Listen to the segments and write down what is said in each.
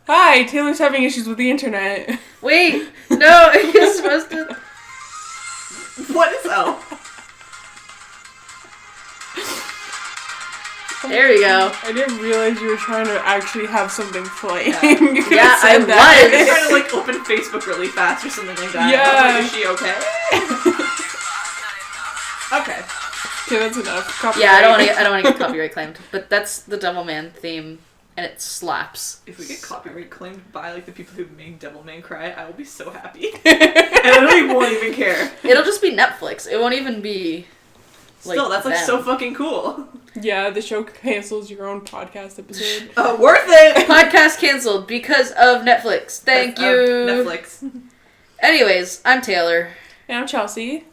Hi, Taylor's having issues with the internet. Wait, no, you're supposed to... What is L? There we go. I didn't realize you were trying to actually have something playing. Yeah, I was. I'm trying to like open Facebook really fast or something like that. Yeah. Like, is she okay? Okay. Okay, that's enough. Copyright. Yeah, I don't want to get copyright claimed, but that's the Devilman theme, and it slaps. If we get copyright claimed by like the people who made Devilman Cry, I will be so happy. I literally won't even care. It'll just be Netflix. It won't even be. Like, Still, that's like them. so fucking cool. Yeah, the show cancels your own podcast episode. Worth it! Podcast canceled because of Netflix. Thank you. Netflix. Anyways, I'm Taylor. And I'm Chelsea.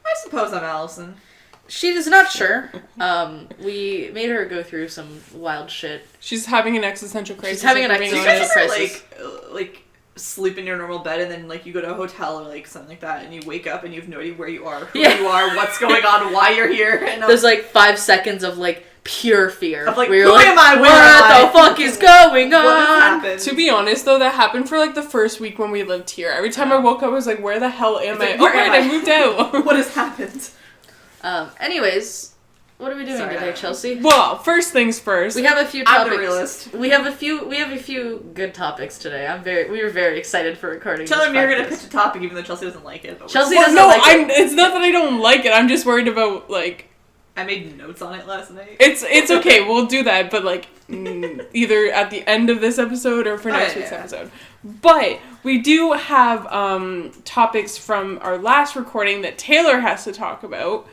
I suppose I'm Allison. She is not sure. We made her go through some wild shit. She's having an existential crisis. She's having an if we're being existential honest. crisis. Like sleep in your normal bed and then like you go to a hotel or like something like that and you wake up and you have no idea where you are, who you are, what's going on, why you're here. And there's like 5 seconds of like pure fear. Of like, where you're who like, am I? Where what am the fuck is going on? What has happened? To be honest, though, that happened for like the first week when we lived here. Every time I woke up, I was like, "Where the hell am I?" Like, where am I moved out. What has happened? Anyways, what are we doing today, Chelsea? Well, first things first. We have a few I'm topics. the realist. We have a few good topics today. We were very excited for recording. Tell me you're gonna podcast. pitch a topic even though Chelsea doesn't like it. But Chelsea Well, doesn't no, like it. it's not that I don't like it. I'm just worried about like. I made notes on it last night. It's okay. We'll do that, but like either at the end of this episode or for next week's episode. But we do have topics from our last recording that Taylor has to talk about.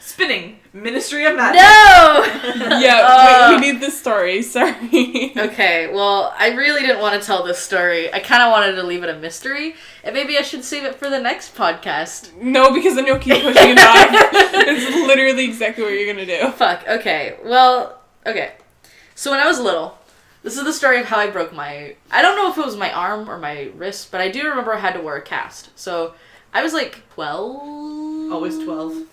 Spinning Ministry of Magic. No! Yeah, wait, we need this story. Sorry. Okay, well, I really didn't want to tell this story. I kind of wanted to leave it a mystery, and maybe I should save it for the next podcast. No, because then you'll keep pushing it off. It's literally exactly what you're gonna do. Fuck, okay. Well, okay. So when I was little, this is the story of how I broke my... I don't know if it was my arm or my wrist, but I do remember I had to wear a cast. So I was like 12... Always 12.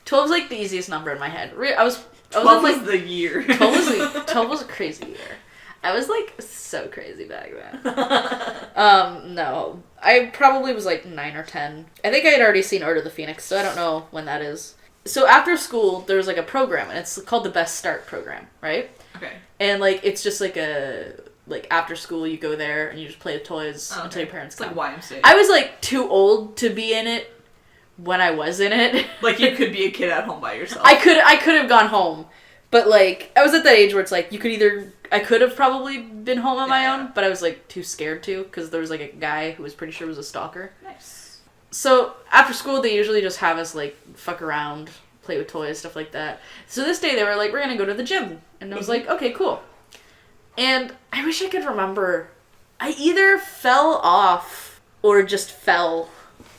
12 is like the easiest number in my head. I was 12 in, like, was the year. 12 was a crazy year. I was like so crazy back then. No. I probably was like 9 or 10. I think I had already seen Order of the Phoenix, so I don't know when that is. So after school, there was like a program, and it's called the Best Start program, right? Okay. And like it's just like a like after school you go there and you just play with toys until your parents it's come. like YMCA. I was like too old to be in it when I was in it. Like you could be a kid at home by yourself. I could have gone home, but like I was at that age where it's like I could have probably been home on my own, but I was like too scared to because there was like a guy who was pretty sure was a stalker. Nice. So after school they usually just have us like fuck around, play with toys, stuff like that. So this day they were like, we're gonna go to the gym, and I was like, okay, cool. And I wish I could remember. I either fell off or just fell.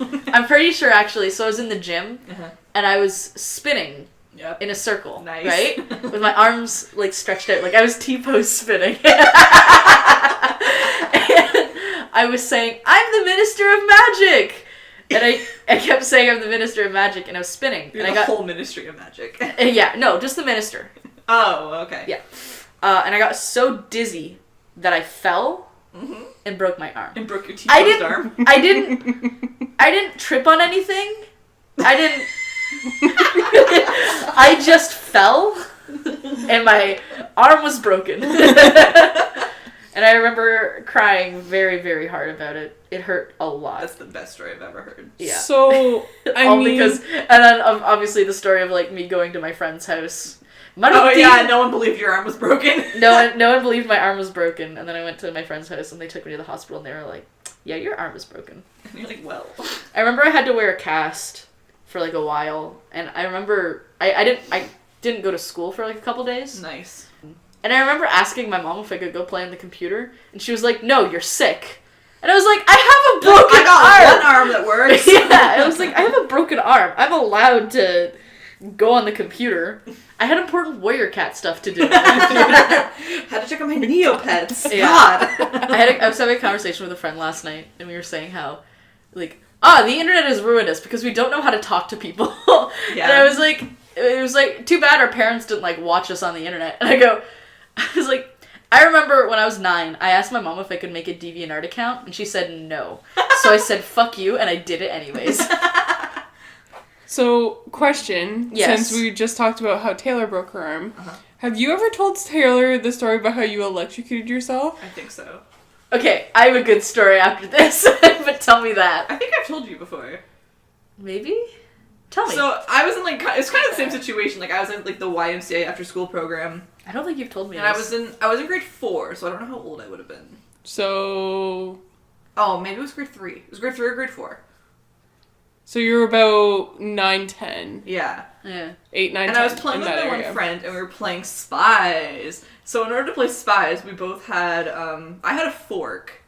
I'm pretty sure actually. So I was in the gym and I was spinning in a circle, Nice. right? With my arms like stretched out, like I was T-pose spinning. And I was saying, "I'm the Minister of Magic," and I kept saying, "I'm the Minister of Magic," and I was spinning. You're and the I got whole Ministry of Magic. yeah, no, just the minister. Oh, okay. Yeah. And I got so dizzy that I fell and broke my arm. And broke your T-posed arm. I didn't trip on anything. I just fell and my arm was broken. And I remember crying very, very hard about it. It hurt a lot. That's the best story I've ever heard. Yeah. So, and then obviously the story of like me going to my friend's house. Oh yeah, no one believed your arm was broken. No one believed my arm was broken, and then I went to my friend's house and they took me to the hospital and they were like, "Yeah, your arm is broken." And you're like, well. I remember I had to wear a cast for like a while, and I remember I didn't go to school for like a couple days. Nice. And I remember asking my mom if I could go play on the computer, and she was like, "No, you're sick." And I was like, "I have a broken I got one arm that works." Yeah, I was like, "I have a broken arm. I'm allowed to go on the computer." I had important warrior cat stuff to do. Had to check on my Neopets. Yeah. God. I was having a conversation with a friend last night, and we were saying how, like, the internet has ruined us because we don't know how to talk to people. Yeah. And I was like, it was like, too bad our parents didn't, like, watch us on the internet. And I was like, I remember when I was 9, I asked my mom if I could make a DeviantArt account, and she said no. So I said, fuck you, and I did it anyways. So, question, Yes. since we just talked about how Taylor broke her arm, have you ever told Taylor the story about how you electrocuted yourself? I think so. Okay, I have a good story after this, but tell me that. I think I've told you before. Maybe? Tell me. So I was in like it's kind of the same situation. Like I was in like the YMCA after school program, I don't think you've told me and this. I was in grade 4, so I don't know how old I would have been. So... Oh, maybe it was grade 3. It was grade 3 or grade 4. So you were about 9, 10. Yeah. Yeah. 8, 9, 10. And I was playing with my one friend, and we were playing Spies. So in order to play Spies, we both had, I had a fork,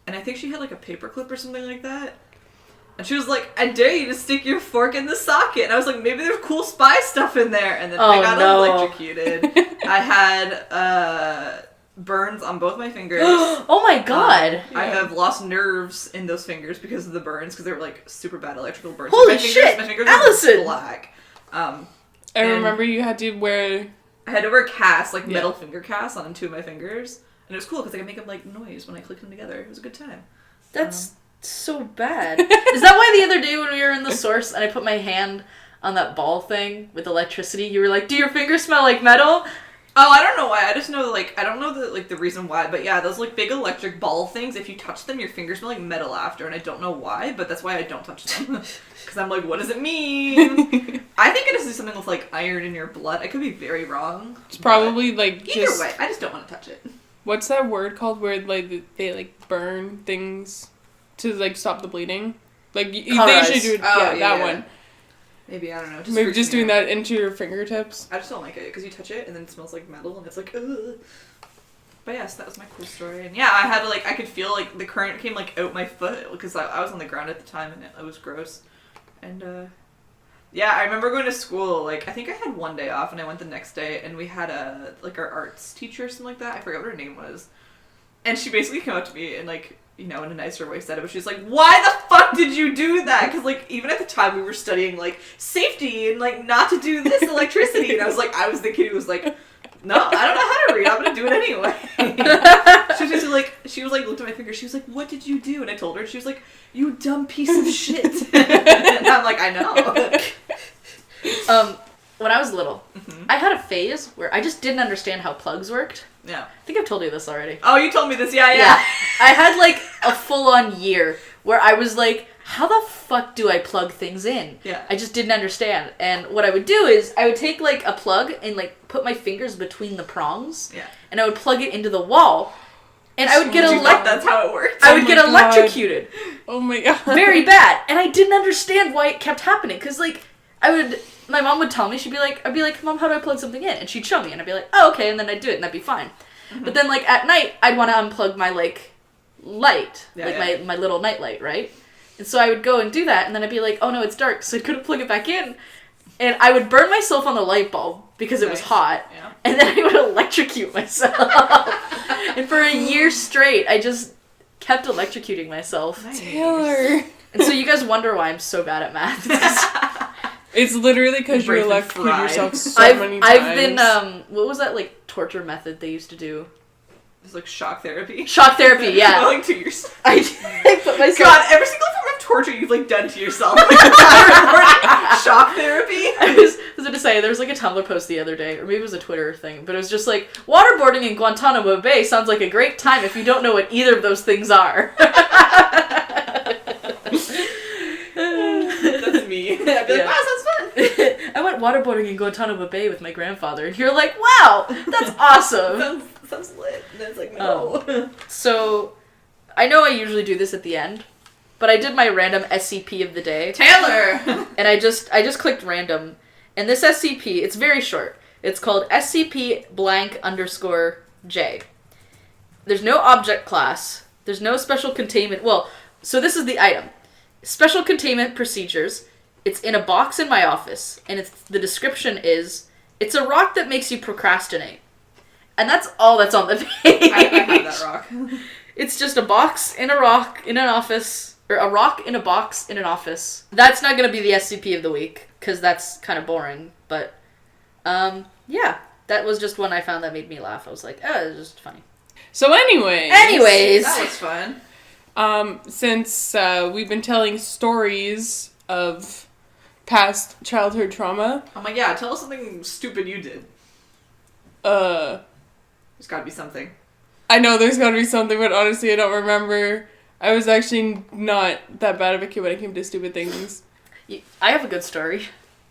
and I think she had like a paperclip or something like that. And she was like, I dare you to stick your fork in the socket. And I was like, maybe there's cool spy stuff in there. And then I got electrocuted. I had burns on both my fingers. Oh my god! I have lost nerves in those fingers because of the burns, because they were like super bad electrical burns. Holy shit! My fingers Allison! were black. I remember you had to wear... I had to wear casts, like metal finger casts on 2 of my fingers. And it was cool because I could make them like noise when I clicked them together. It was a good time. That's so bad. Is that why the other day when we were in the source and I put my hand on that ball thing with electricity, you were like, do your fingers smell like metal? Oh, I don't know why. I just know, like, I don't know the reason why, but yeah, those, like, big electric ball things, if you touch them, your fingers smell like metal after, and I don't know why, but that's why I don't touch them. Because I'm like, what does it mean? I think it is something with, like, iron in your blood. I could be very wrong. It's probably, like, either way, I just don't want to touch it. What's that word called where, like, they, like, burn things to, like, stop the bleeding? Like, they usually do it, that one. Maybe, I don't know. Maybe just doing that into your fingertips. I just don't like it, because you touch it, and then it smells like metal, and it's like, ugh. But yes, that was my cool story. And yeah, I had to, like, I could feel, like, the current came, like, out my foot, because I was on the ground at the time, and it was gross. And, yeah, I remember going to school, like, I think I had one day off, and I went the next day, and we had like, our arts teacher or something like that. I forgot what her name was. And she basically came up to me and, like, you know, in a nicer way said it, but she's like, why the fuck did you do that? Because, like, even at the time we were studying, like, safety and, like, not to do this electricity. And I was the kid who was like, no, I don't know how to read. I'm going to do it anyway. she was like, looked at my finger. She was like, what did you do? And I told her. She was like, you dumb piece of shit. And I'm like, I know. When I was little, I had a phase where I just didn't understand how plugs worked. Yeah. I think I've told you this already. Oh, you told me this. Yeah. I had, like, a full-on year where I was like, how the fuck do I plug things in? Yeah. I just didn't understand. And what I would do is I would take, like, a plug and, like, put my fingers between the prongs. Yeah. And I would plug it into the wall. And I would get that's how it worked. I would get electrocuted. Oh my god. Very bad. And I didn't understand why it kept happening. Because, like, my mom would tell me, I'd be like, Mom, how do I plug something in? And she'd show me, and I'd be like, oh, okay, and then I'd do it, and that'd be fine. But then, like, at night, I'd want to unplug my, like, light, my little night light, right? And so I would go and do that, and then I'd be like, oh no, it's dark, so I couldn't plug it back in. And I would burn myself on the light bulb, because it was hot, and then I would electrocute myself. And for a year straight, I just kept electrocuting myself. Nice. Taylor. And so you guys wonder why I'm so bad at math. It's literally because you electrocute yourself so many times. I've been, what was that, like, torture method they used to do? It's like shock therapy. Shock therapy, yeah. Like to yourself. I put myself... God, every single form of torture you've, like, done to yourself. Like, shock therapy. I was going to say, there was, like, a Tumblr post the other day, or maybe it was a Twitter thing, but it was just like, waterboarding in Guantanamo Bay sounds like a great time if you don't know what either of those things are. That's me. I'd be like, wow, sounds fun. I went waterboarding in Guantanamo Bay with my grandfather, and you're like, wow, that's awesome. sounds lit. And it's like, no. So, I know I usually do this at the end, but I did my random SCP of the day. Taylor! And I just clicked random, and this SCP, it's very short. It's called SCP blank _ J. There's no object class. There's no special containment. Well, so this is the item. Special containment procedures. It's in a box in my office, and the description is, it's a rock that makes you procrastinate. And that's all that's on the page. I have that rock. It's just a box in a rock in an office, or a rock in a box in an office. That's not going to be the SCP of the week, because that's kind of boring, but, yeah. that was just one I found that made me laugh. I was like, oh, it's just funny. So anyways. That was fun. Since we've been telling stories of past childhood trauma. Oh my god, tell us something stupid you did. There's gotta be something. I know there's gotta be something, but honestly I don't remember. I was actually not that bad of a kid when it came to stupid things. I have a good story.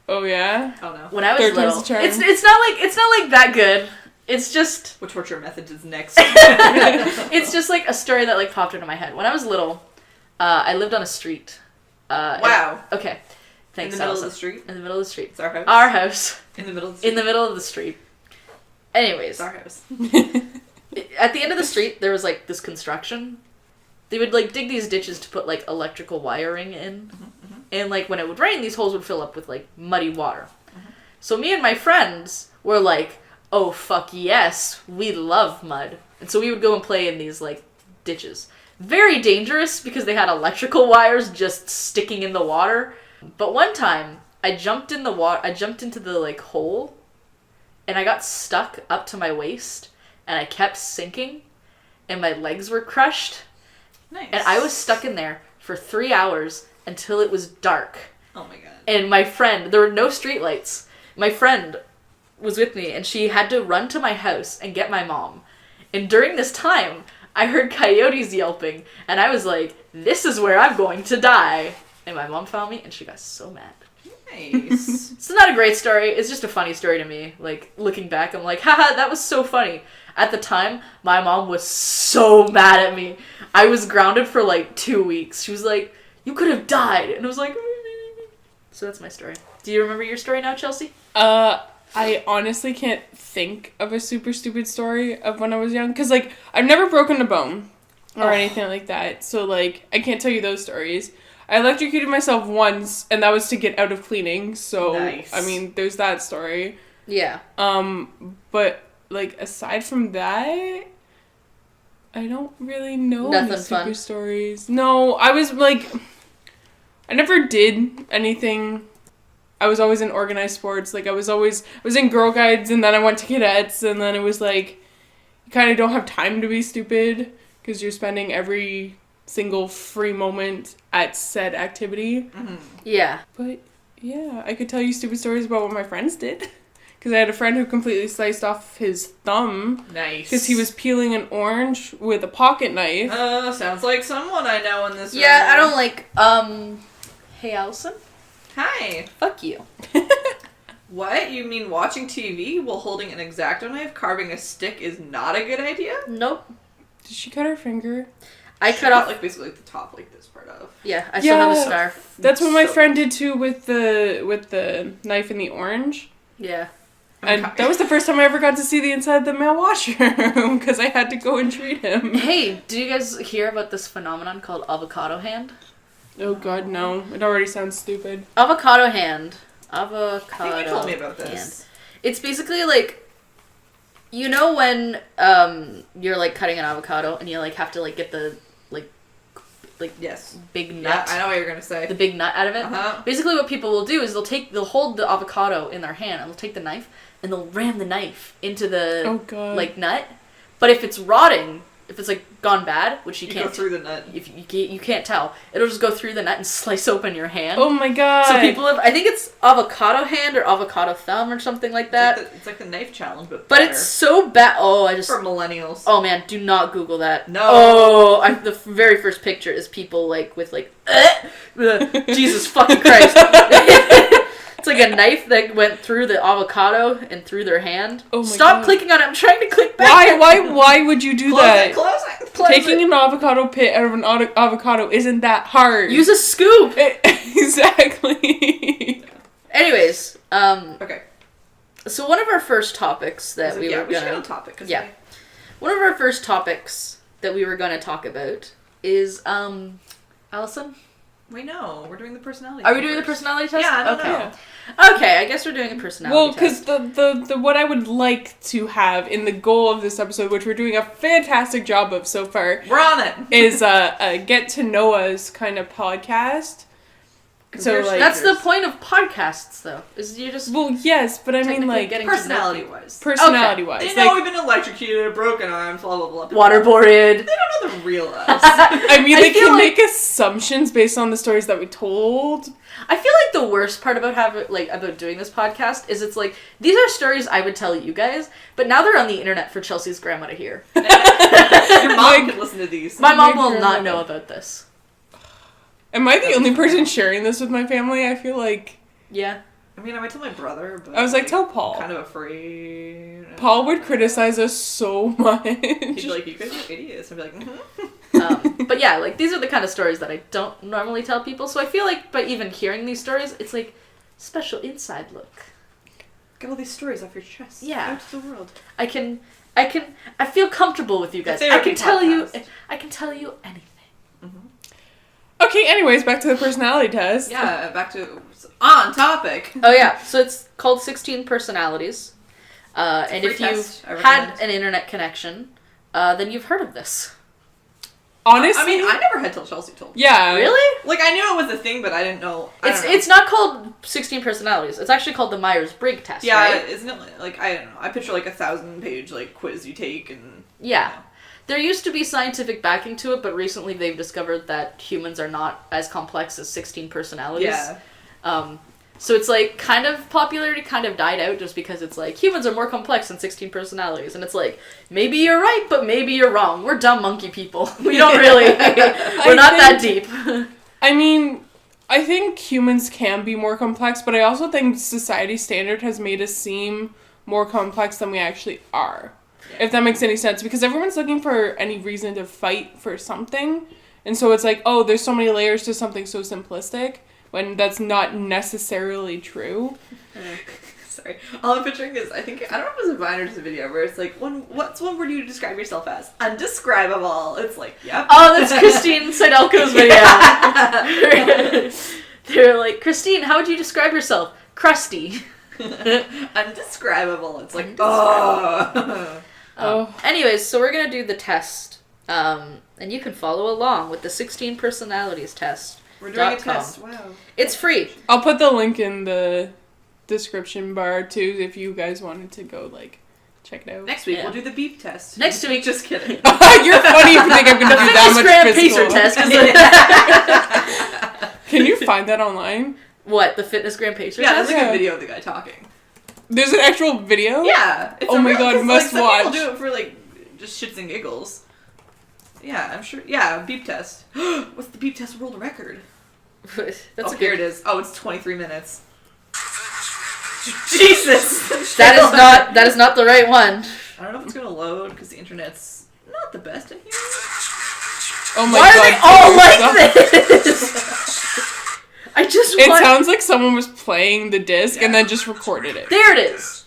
Oh yeah? Oh no. When I was Third little, time's the charm. it's not like that good. It's just What torture method is next? it's just like a story that like popped into my head. When I was little, I lived on a street. Wow. Okay. Thanks, In the middle Allison. of the street? In the middle of the street. It's our house? Our house. In the middle of the street? In the middle of the street. Anyways. It's our house. At the end of the street, there was like this construction. They would like dig these ditches to put like electrical wiring in. Mm-hmm. And like when it would rain, these holes would fill up with like muddy water. Mm-hmm. So me and my friends were like, oh fuck yes, we love mud. And so we would go and play in these like ditches. Very dangerous because they had electrical wires just sticking in the water. But one time I jumped into the like hole and I got stuck up to my waist and I kept sinking and my legs were crushed. Nice. And I was stuck in there for 3 hours until it was dark. Oh my god. And my friend, there were no streetlights. My friend was with me and she had to run to my house and get my mom. And during this time, I heard coyotes yelping and I was like, this is where I'm going to die. And my mom found me and she got so mad. Nice. It's not a great story. It's just a funny story to me. Like, looking back, I'm like, haha, that was so funny. At the time, my mom was so mad at me. I was grounded for like 2 weeks. She was like, you could have died. And I was like, so that's my story. Do you remember your story now, Chelsea? I honestly can't think of a super stupid story of when I was young. Because, like, I've never broken a bone or anything like that. So, like, I can't tell you those stories. I electrocuted myself once, and that was to get out of cleaning. So, Nice. I mean, there's that story. Yeah. But, like, aside from that, I don't really know Nothing any super fun. stories. No, I was, like, I never did anything. I was always in organized sports. Like, I was in Girl Guides, and then I went to cadets, and then it was like, you kind of don't have time to be stupid, because you're spending every single free moment at said activity. Mm-hmm. Yeah. But, yeah, I could tell you stupid stories about what my friends did. Because I had a friend who completely sliced off his thum. Nice. Because he was peeling an orange with a pocket knife. Sounds like someone I know in this Yeah, room. I don't like, hey, Allison? Hi. Fuck you. What? You mean watching TV while holding an X-Acto knife carving a stick is not a good idea? Nope. Did she cut her finger? I She cut off, like basically like the top, like this part of. yeah, I still have a Yeah. scarf. That's what my So- friend did too with the knife and the orange. Yeah. And that was the first time I ever got to see the inside of the male washroom because I had to go and treat him. Hey, did you guys hear about this phenomenon called avocado hand? Oh god, no. It already sounds stupid. Avocado hand. Avocado I think you told me about this. hand. It's basically like, you know when you're like cutting an avocado and you like have to like get the like Yes. big Yeah, nut, I know what you're gonna say. the big nut out of it. Uh-huh. Basically, what people will do is they'll hold the avocado in their hand and they'll take the knife and they'll ram the knife into the Oh god. like nut. But if it's rotting, if it's like gone bad, which you You can't go through the nut. if you can't tell, it'll just go through the nut and slice open your hand. Oh my god. So people have, I think it's avocado hand or avocado thumb or something like that. It's like the knife challenge, but But better. it's so bad. Oh, I just. for millennials. Oh man, do not Google that. No. Oh, the very first picture is people like with like, Jesus fucking Christ. It's like a knife that went through the avocado and through their hand. Oh my Stop God. clicking on it. I'm trying to click back. Why would you do Close that? it, close it. Close Taking it. an avocado pit out of an avocado isn't that hard. Use a scoop. Exactly. Anyways, Okay. so one of our first topics that we were we should get gonna on topic. 'Cause Yeah. One of our first topics that we were going to talk about is, Allison? Wait, no, we're doing the personality. Are we thing doing the first. personality test? Yeah, I don't okay. know. Okay, I guess we're doing a personality Well, because test. the what I would like to have in the goal of this episode, which we're doing a fantastic job of so far, We're on it. is a get to know us kind of podcast. So, like... That's the point of podcasts, though. Is you just... Well, yes, but I mean, like... Personality-wise. Personality-wise. They know we've been electrocuted, broken arms, blah, blah, blah. Waterboarded. They don't know the real us. I mean, they can like... make assumptions based on the stories that we told. I feel like the worst part about about doing this podcast is it's like, these are stories I would tell you guys, but now they're on the internet for Chelsea's grandma to hear. Your mom can listen to these. My mom will not know about this. Am I the only person sharing this with my family? I feel like... Yeah. I mean, I might tell my brother, but... I was like, tell Paul. I'm kind of afraid. Paul would criticize us so much. He'd be like, you guys are idiots. I'd be like, mm-hmm. But yeah, like, these are the kind of stories that I don't normally tell people, so I feel like by even hearing these stories, it's like, special inside look. Get all these stories off your chest. Yeah. Out to the world. I feel comfortable with you guys. I can tell you anything. Mm-hmm. Okay, anyways, back to the personality test. Yeah, back to on topic. Oh yeah, so it's called 16 Personalities. And if you've had an internet connection, then you've heard of this. Honestly, I mean, I never had till Chelsea told me. Yeah. Really? Like, I knew it was a thing, but I didn't know. It's not called 16 Personalities. It's actually called the Myers-Briggs test, yeah, right? Isn't it, like, I don't know. I picture, like, 1,000-page, like, quiz you take and... Yeah. You know. There used to be scientific backing to it, but recently they've discovered that humans are not as complex as 16 personalities. Yeah. So it's like, kind of popularity kind of died out just because it's like, humans are more complex than 16 personalities. And it's like, maybe you're right, but maybe you're wrong. We're dumb monkey people. We don't really, we're not that deep. I mean, I think humans can be more complex, but I also think society standard has made us seem more complex than we actually are. If that makes any sense. Because everyone's looking for any reason to fight for something. And so it's like, oh, there's so many layers to something so simplistic. When that's not necessarily true. Sorry. All I'm picturing is, I don't know if it was a Vine or just a video, where it's like, what's one word you describe yourself as? Undescribable. It's like, yep. Oh, that's Christine Seidelko's video. They're like, Christine, how would you describe yourself? Crusty. Undescribable. It's like, oh. Anyways, so we're going to do the test. And you can follow along with the 16 Personalities test. We're doing a test. Wow. It's free. I'll put the link in the description bar too if you guys wanted to go like check it out. Next week we'll do the beep test. Next week, just kidding. You're funny if you think I'm gonna do that much physical. Test. Can you find that online? What, the Fitness Gram Pacer yeah, test? there's like a video of the guy talking. There's an actual video? Yeah. It's oh my god, must like, watch. Some people do it for like just shits and giggles. Yeah, I'm sure. Yeah, beep test. What's the beep test world record? Here it is. Oh, it's 23 minutes. Jesus! That is not the right one. I don't know if it's gonna load because the internet's not the best in here. Oh my Why god. are they all like this? I just It sounds like someone was playing the disc and then just recorded it. There it is.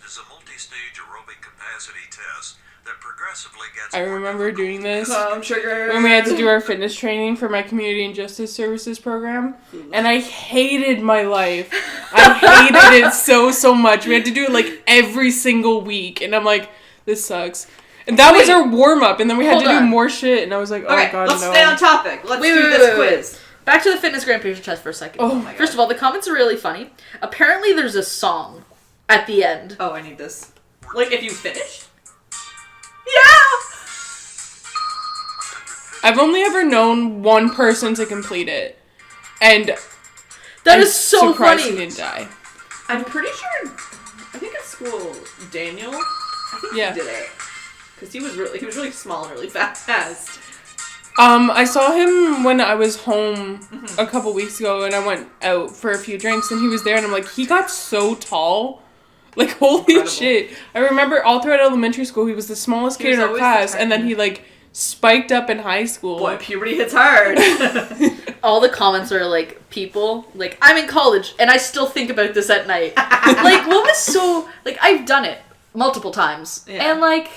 I remember doing this Trigger. when we had to do our fitness training for my community and justice services program, and I hated my life. I hated it so much. We had to do it like every single week, and I'm like, this sucks. And that was our warm up, and then we had to do more shit, and I was like, oh okay, god, let's no. stay on topic. Let's do this quiz. Back to the Fitness Gram Pacer test for a second. Oh my god. First of all, the comments are really funny. Apparently, there's a song at the end. Oh, I need this. Like, if you finished? Yeah! I've only ever known one person to complete it, and that is so surprised funny. he didn't die. I'm pretty sure. I think at school, Daniel. I think he did it because he was really small and really fast. I saw him when I was home a couple weeks ago, and I went out for a few drinks, and he was there, and I'm like, he got so tall. Like, holy Incredible. shit. I remember all throughout elementary school, he was the smallest kid in our class, and then he, like, spiked up in high school. Boy, puberty hits hard. All the comments are, like, people, like, I'm in college, and I still think about this at night. Like, what was so, like, I've done it multiple times, and, like,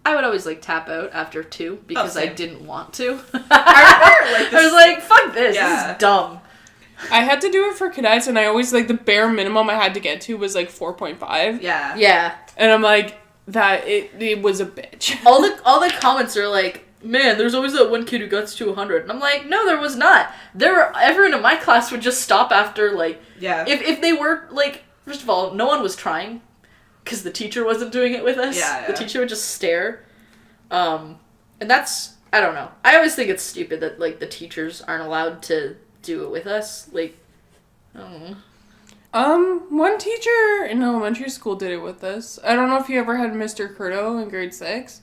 I would always, like, tap out after 2, because I didn't want to. I was like, fuck this, this is dumb. I had to do it for cadets, and I always, like, the bare minimum I had to get to was, like, 4.5. Yeah. Yeah. And I'm like, it was a bitch. All the comments are like, man, there's always that one kid who gets to 100. And I'm like, no, there was not. Everyone in my class would just stop after, like... Yeah. If they were, like... First of all, no one was trying. Because the teacher wasn't doing it with us. Yeah. The teacher would just stare. And that's... I don't know. I always think it's stupid that, like, the teachers aren't allowed to do it with us. Like, I don't know. One teacher in elementary school did it with us. I don't know if you ever had Mr. Curto in grade 6.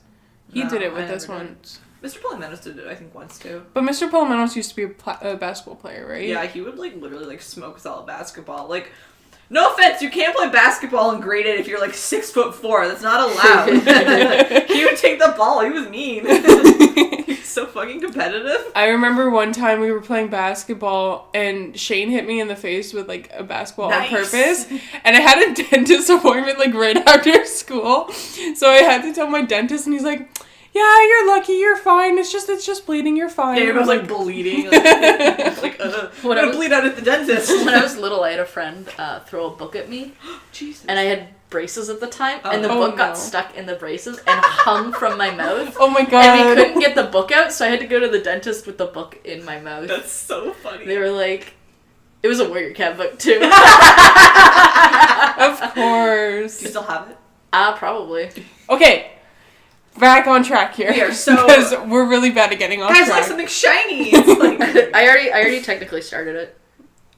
He did it with us once. Mr. Polymenos did it, I think, once too. But Mr. Polymenos used to be a basketball player, right? Yeah, he would, like, literally, like, smoke us all at basketball. Like, no offense, you can't play basketball in grade 8 if you're, like, 6'4". That's not allowed. He would take the ball. He was mean. He's so fucking competitive. I remember one time we were playing basketball and Shane hit me in the face with, like, a basketball on purpose. And I had a dentist appointment, like, right after school. So I had to tell my dentist and he's like... Yeah, you're lucky, you're fine. It's just bleeding, you're fine. Yeah, everyone's like bleeding. Like, I'm gonna bleed out at the dentist. When I was little, I had a friend throw a book at me. Jesus. And I had braces at the time, and the book got stuck in the braces and hung from my mouth. Oh my god. And we couldn't get the book out, so I had to go to the dentist with the book in my mouth. That's so funny. They were like... It was a Warrior Cat book, too. Of course. Do you still have it? Probably. Okay. Back on track here. We are so... Because we're really bad at getting off track. Guys, like something shiny! It's like... I already technically started it.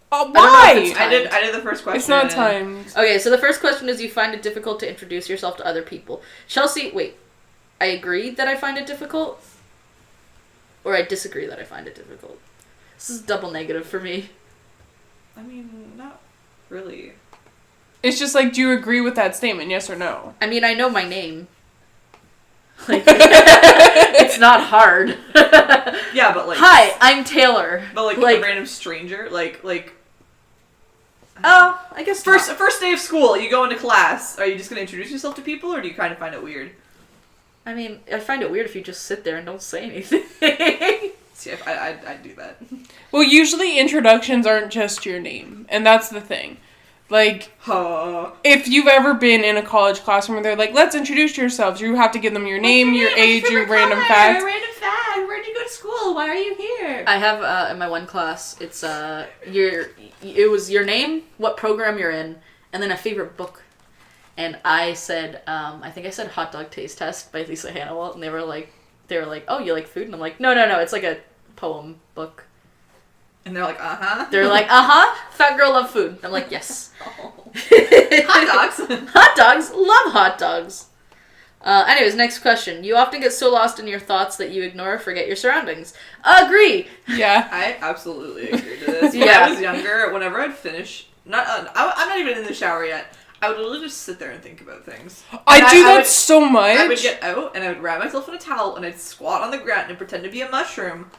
Why? I did the first question. It's not timed. Okay, so the first question is, you find it difficult to introduce yourself to other people. Chelsea, wait. I agree that I find it difficult? Or I disagree that I find it difficult? This is double negative for me. I mean, not really. It's just like, do you agree with that statement, yes or no? I mean, I know my name. Like, it's not hard. Yeah, but like... Hi, I'm Taylor. But like a random stranger, like... Oh, I guess First day of school, you go into class. Are you just gonna introduce yourself to people, or do you kind of find it weird? I mean, I find it weird if you just sit there and don't say anything. See, I'd do that. Well, usually introductions aren't just your name, and that's the thing. Like, if you've ever been in a college classroom where they're like, let's introduce yourselves, you have to give them your name, your age, your random facts. Random fact. Where'd you go to school? Why are you here? I have, in my one class, it's, it was your name, what program you're in, and then a favorite book. And I said, I think I said Hot Dog Taste Test by Lisa Hannawalt, and they were like, oh, you like food? And I'm like, no, it's like a poem book. And they're like, uh-huh. They're like, uh-huh, fat girl love food. I'm like, yes. Oh. Hot dogs. Hot dogs, love hot dogs. Anyways, next question. You often get so lost in your thoughts that you ignore or forget your surroundings. Agree. Yeah. I absolutely agree to this. When I was younger, whenever I'd finish, I'm not even in the shower yet. I would literally just sit there and think about things. I do that so much. I would get out and I would wrap myself in a towel and I'd squat on the ground and pretend to be a mushroom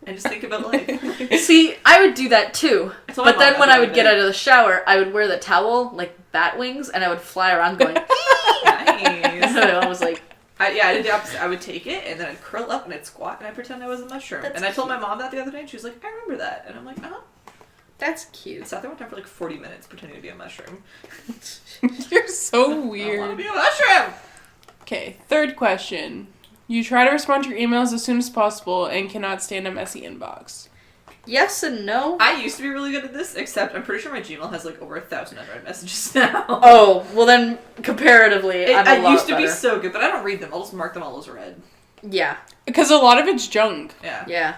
and just think about life. See, I would do that too. But then when I would get out of the shower, I would wear the towel like bat wings and I would fly around going, nice. I was like... I did the opposite. I would take it and then I'd curl up and I'd squat and I'd pretend I was a mushroom. That's and I told my mom that the other day and she was like, I remember that. And I'm like, uh-huh. That's cute. I sat there one time for like 40 minutes pretending to be a mushroom. You're so I weird. want to be a mushroom! Okay, third question. You try to respond to your emails as soon as possible and cannot stand a messy inbox. Yes and no. I used to be really good at this, except I'm pretty sure my Gmail has like over 1,000 unread messages now. Oh, well then, comparatively, I'm a lot I used to better. be so good, but I don't read them. I'll just mark them all as read. Yeah. Because a lot of it's junk. Yeah. Yeah.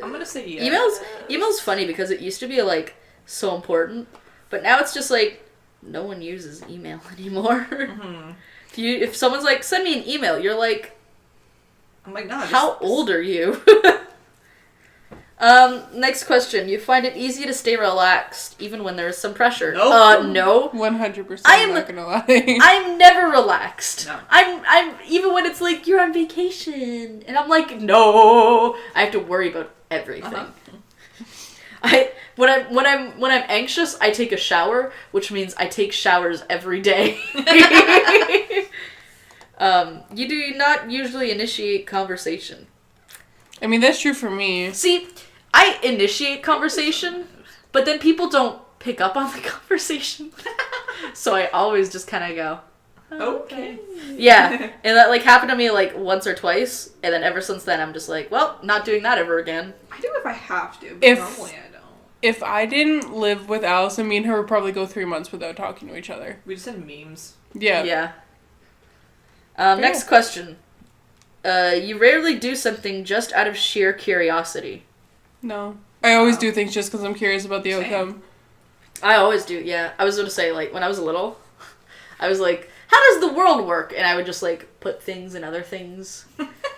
I'm gonna say yeah. Email's funny because it used to be like so important, but now it's just like no one uses email anymore. Mm-hmm. If someone's like, send me an email, you're like, I'm like, no. How old are you? Next question. You find it easy to stay relaxed even when there is some pressure? Nope. No. 100%. I'm not gonna lie. I'm never relaxed. No. I'm even when it's like you're on vacation and I'm like, no. I have to worry about everything. When I'm anxious, I take a shower, which means I take showers every day. You do not usually initiate conversation. I mean, that's true for me. See, I initiate conversation, but then people don't pick up on the conversation. So I always just kind of go, Okay. Yeah, and that like happened to me like once or twice, and then ever since then I'm just like, well, not doing that ever again. I do if I have to, but normally I don't. If I didn't live with Allison, me and her would probably go 3 months without talking to each other. We just send memes. Yeah. Yeah. Next question. You rarely do something just out of sheer curiosity. No. I always do things just because I'm curious about the outcome. I always do, yeah. I was going to say, like, when I was little, I was like, how does the world work? And I would just, like, put things in other things.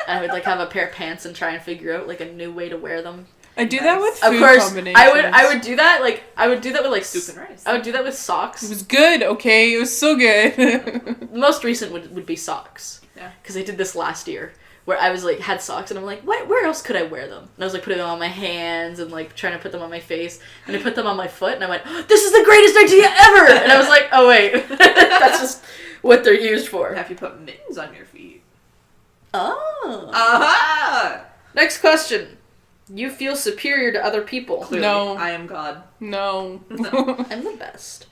I would, like, have a pair of pants and try and figure out, like, a new way to wear them. I do that with food of course, combinations. I would do that, like, I would do that with, like, soup and rice. I would do that with socks. It was good, okay? It was so good. The most recent would be socks. Yeah. Because I did this last year, where I was, like, had socks, and I'm like, where else could I wear them? And I was, like, putting them on my hands, and, like, trying to put them on my face, and I put them on my foot, and I went, this is the greatest idea ever! And I was like, oh, wait. That's just what they're used for. Have you put mittens on your feet? Oh. Aha! Next question. You feel superior to other people. Clearly, No. I am God. No. I'm the best.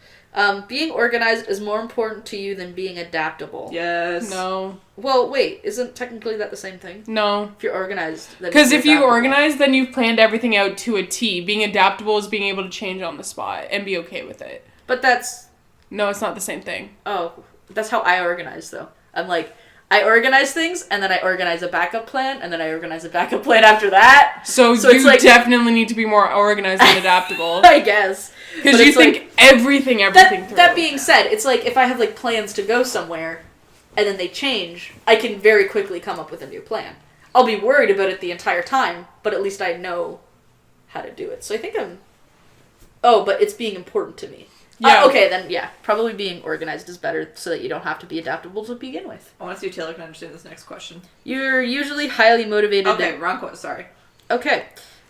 Being organized is more important to you than being adaptable. Yes. No. Well, wait, isn't technically that the same thing? No. If you're organized, then Because you're if you adaptable. organize, then you've planned everything out to a T. Being adaptable is being able to change on the spot and be okay with it. But that's... No, it's not the same thing. Oh, that's how I organize, though. I'm like, I organize things, and then I organize a backup plan, and then I organize a backup plan after that. So So you it's like- definitely need to be more organized and adaptable. I guess. Because But you it's think like- everything through. That being said, it's like if I have like plans to go somewhere, and then they change, I can very quickly come up with a new plan. I'll be worried about it the entire time, but at least I know how to do it. So I think I'm... Oh, but it's being important to me. Yeah. Okay, then yeah. Probably being organized is better so that you don't have to be adaptable to begin with. I want to see if Taylor can understand this next question. You're usually highly motivated... Okay, wrong question. Sorry. Okay.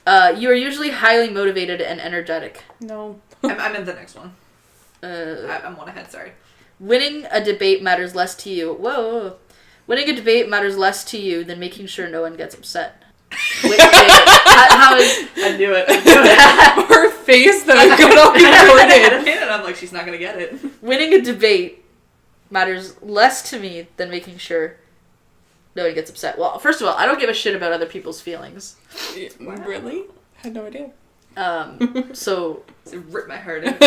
You are usually highly motivated and energetic. No. I'm in the next one. Uh, I'm one ahead, sorry. Winning a debate matters less to you. Whoa. Winning a debate matters less to you than making sure no one gets upset. Wait, how is... I knew it. I knew it. Her face, though, got all recorded. And I'm like, she's not going to get it. Winning a debate matters less to me than making sure no one gets upset. Well, first of all, I don't give a shit about other people's feelings. Wow. Really? Had no idea. So... It ripped my heart out.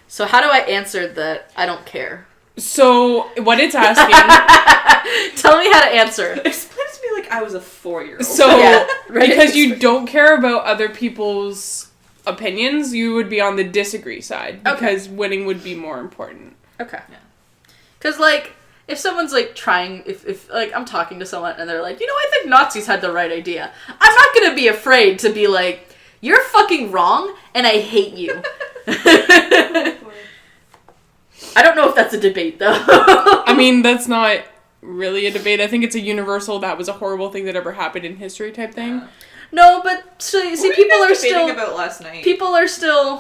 So how do I answer that I don't care? So, what it's asking... Tell me how to answer. Explain it to me like I was a 4-year-old. So, Yeah, right. because you don't care about other people's opinions, you would be on the disagree side. Because winning would be more important. Okay. Because, like, if someone's, like, trying... If like, I'm talking to someone and they're like, you know, I think Nazis had the right idea. I'm not gonna be afraid to be like, you're fucking wrong, and I hate you. I don't know if that's a debate, though. I mean, that's not really a debate. I think it's a universal, that was a horrible thing that ever happened in history type thing. No, but see, people are still... about last night. People are still...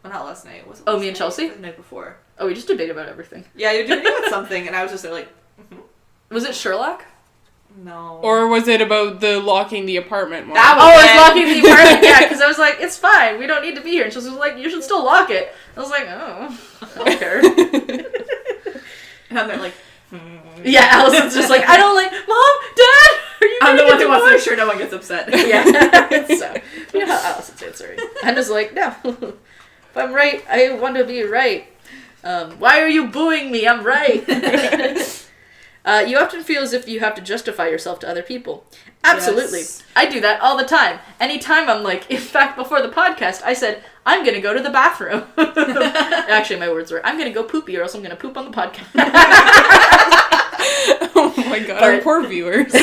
Well, not last night. Was it Oh, last me and night? Chelsea? The night before. Oh, we just debate about everything. Yeah, you're doing with something, and I was just there like, Was it Sherlock? no. Or was it about the locking the apartment one? That Oh, was it's locking the apartment. Yeah, because I was like, it's fine. We don't need to be here. And she was like, you should still lock it. I was like, oh, I don't care. And I'm there like, Yeah, Allison's just like, I don't like, Mom, Dad, are you I'm the gonna one get who wants to make divorced? sure no one gets upset. Yeah. So, you know how Allison's answering. I'm just like, no. If I'm right, I want to be right. Why are you booing me? I'm right. You often feel as if you have to justify yourself to other people. Absolutely. Yes. I do that all the time. Anytime I'm like, in fact, before the podcast, I said, I'm going to go to the bathroom. Actually, my words were, I'm going to go poopy or else I'm going to poop on the podcast. Oh my god, our poor viewers.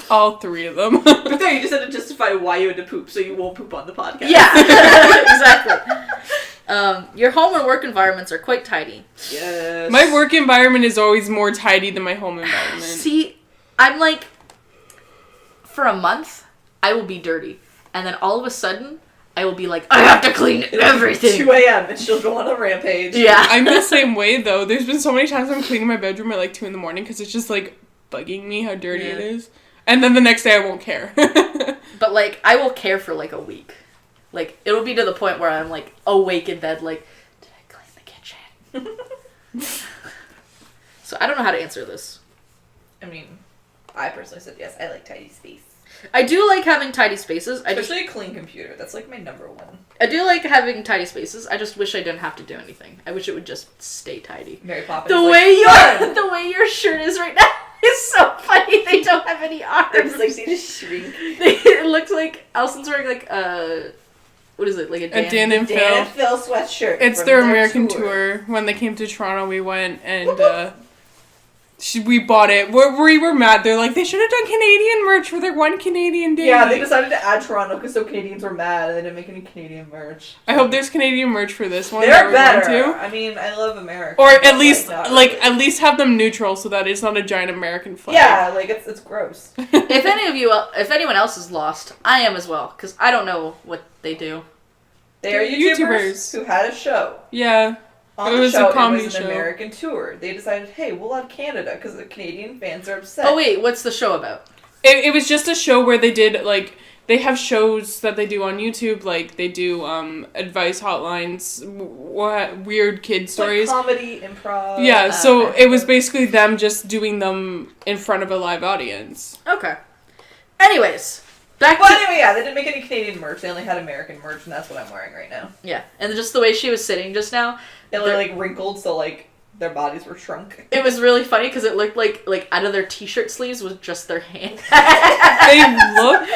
All 3 of them. But no, you just had to justify why you had to poop so you won't poop on the podcast. Yeah, exactly. Your home and work environments are quite tidy. Yes. My work environment is always more tidy than my home environment. See, I'm like, for a month, I will be dirty. And then all of a sudden, I will be like, I have to clean everything. 2 a.m. and she'll go on a rampage. Yeah. I'm the same way, though. There's been so many times I'm cleaning my bedroom at like 2 in the morning because it's just like bugging me how dirty it is. And then the next day I won't care. But like, I will care for like a week. Like, it'll be to the point where I'm like awake in bed like, did I clean the kitchen? So I don't know how to answer this. I mean, I personally said yes. I like tidy space. I do like having tidy spaces. Especially a clean computer. That's like my number one. I do like having tidy spaces. I just wish I didn't have to do anything. I wish it would just stay tidy. Mary Poppins. The way your shirt is right now is so funny. They don't have any arms. They're just like, they just shrink. It looks like Allison's wearing like what is it? Like a Dan and Phil sweatshirt. It's their American tour. When they came to Toronto, we went and we bought it. We were mad. They're like, they should have done Canadian merch for their one Canadian day. Yeah, they decided to add Toronto because so Canadians were mad and they didn't make any Canadian merch. I hope there's Canadian merch for this one. They're better. I mean, I love America. Or at least, at least have them neutral so that it's not a giant American flag. Yeah, like it's gross. If anyone else is lost, I am as well because I don't know what they do. They are YouTubers who had a show. Yeah. On the show, it was an American tour. They decided, hey, we'll have Canada because the Canadian fans are upset. Oh wait, what's the show about? It was just a show where they did, like, they have shows that they do on YouTube, like, they do advice hotlines, weird kid stories. Like comedy, improv. Yeah, so it was basically them just doing them in front of a live audience. Okay. Anyways, anyway, yeah, they didn't make any Canadian merch. They only had American merch, and that's what I'm wearing right now. Yeah, and just the way she was sitting just now. They were, like, wrinkled, so, like, their bodies were shrunk. It was really funny because it looked like out of their t-shirt sleeves was just their hand. They look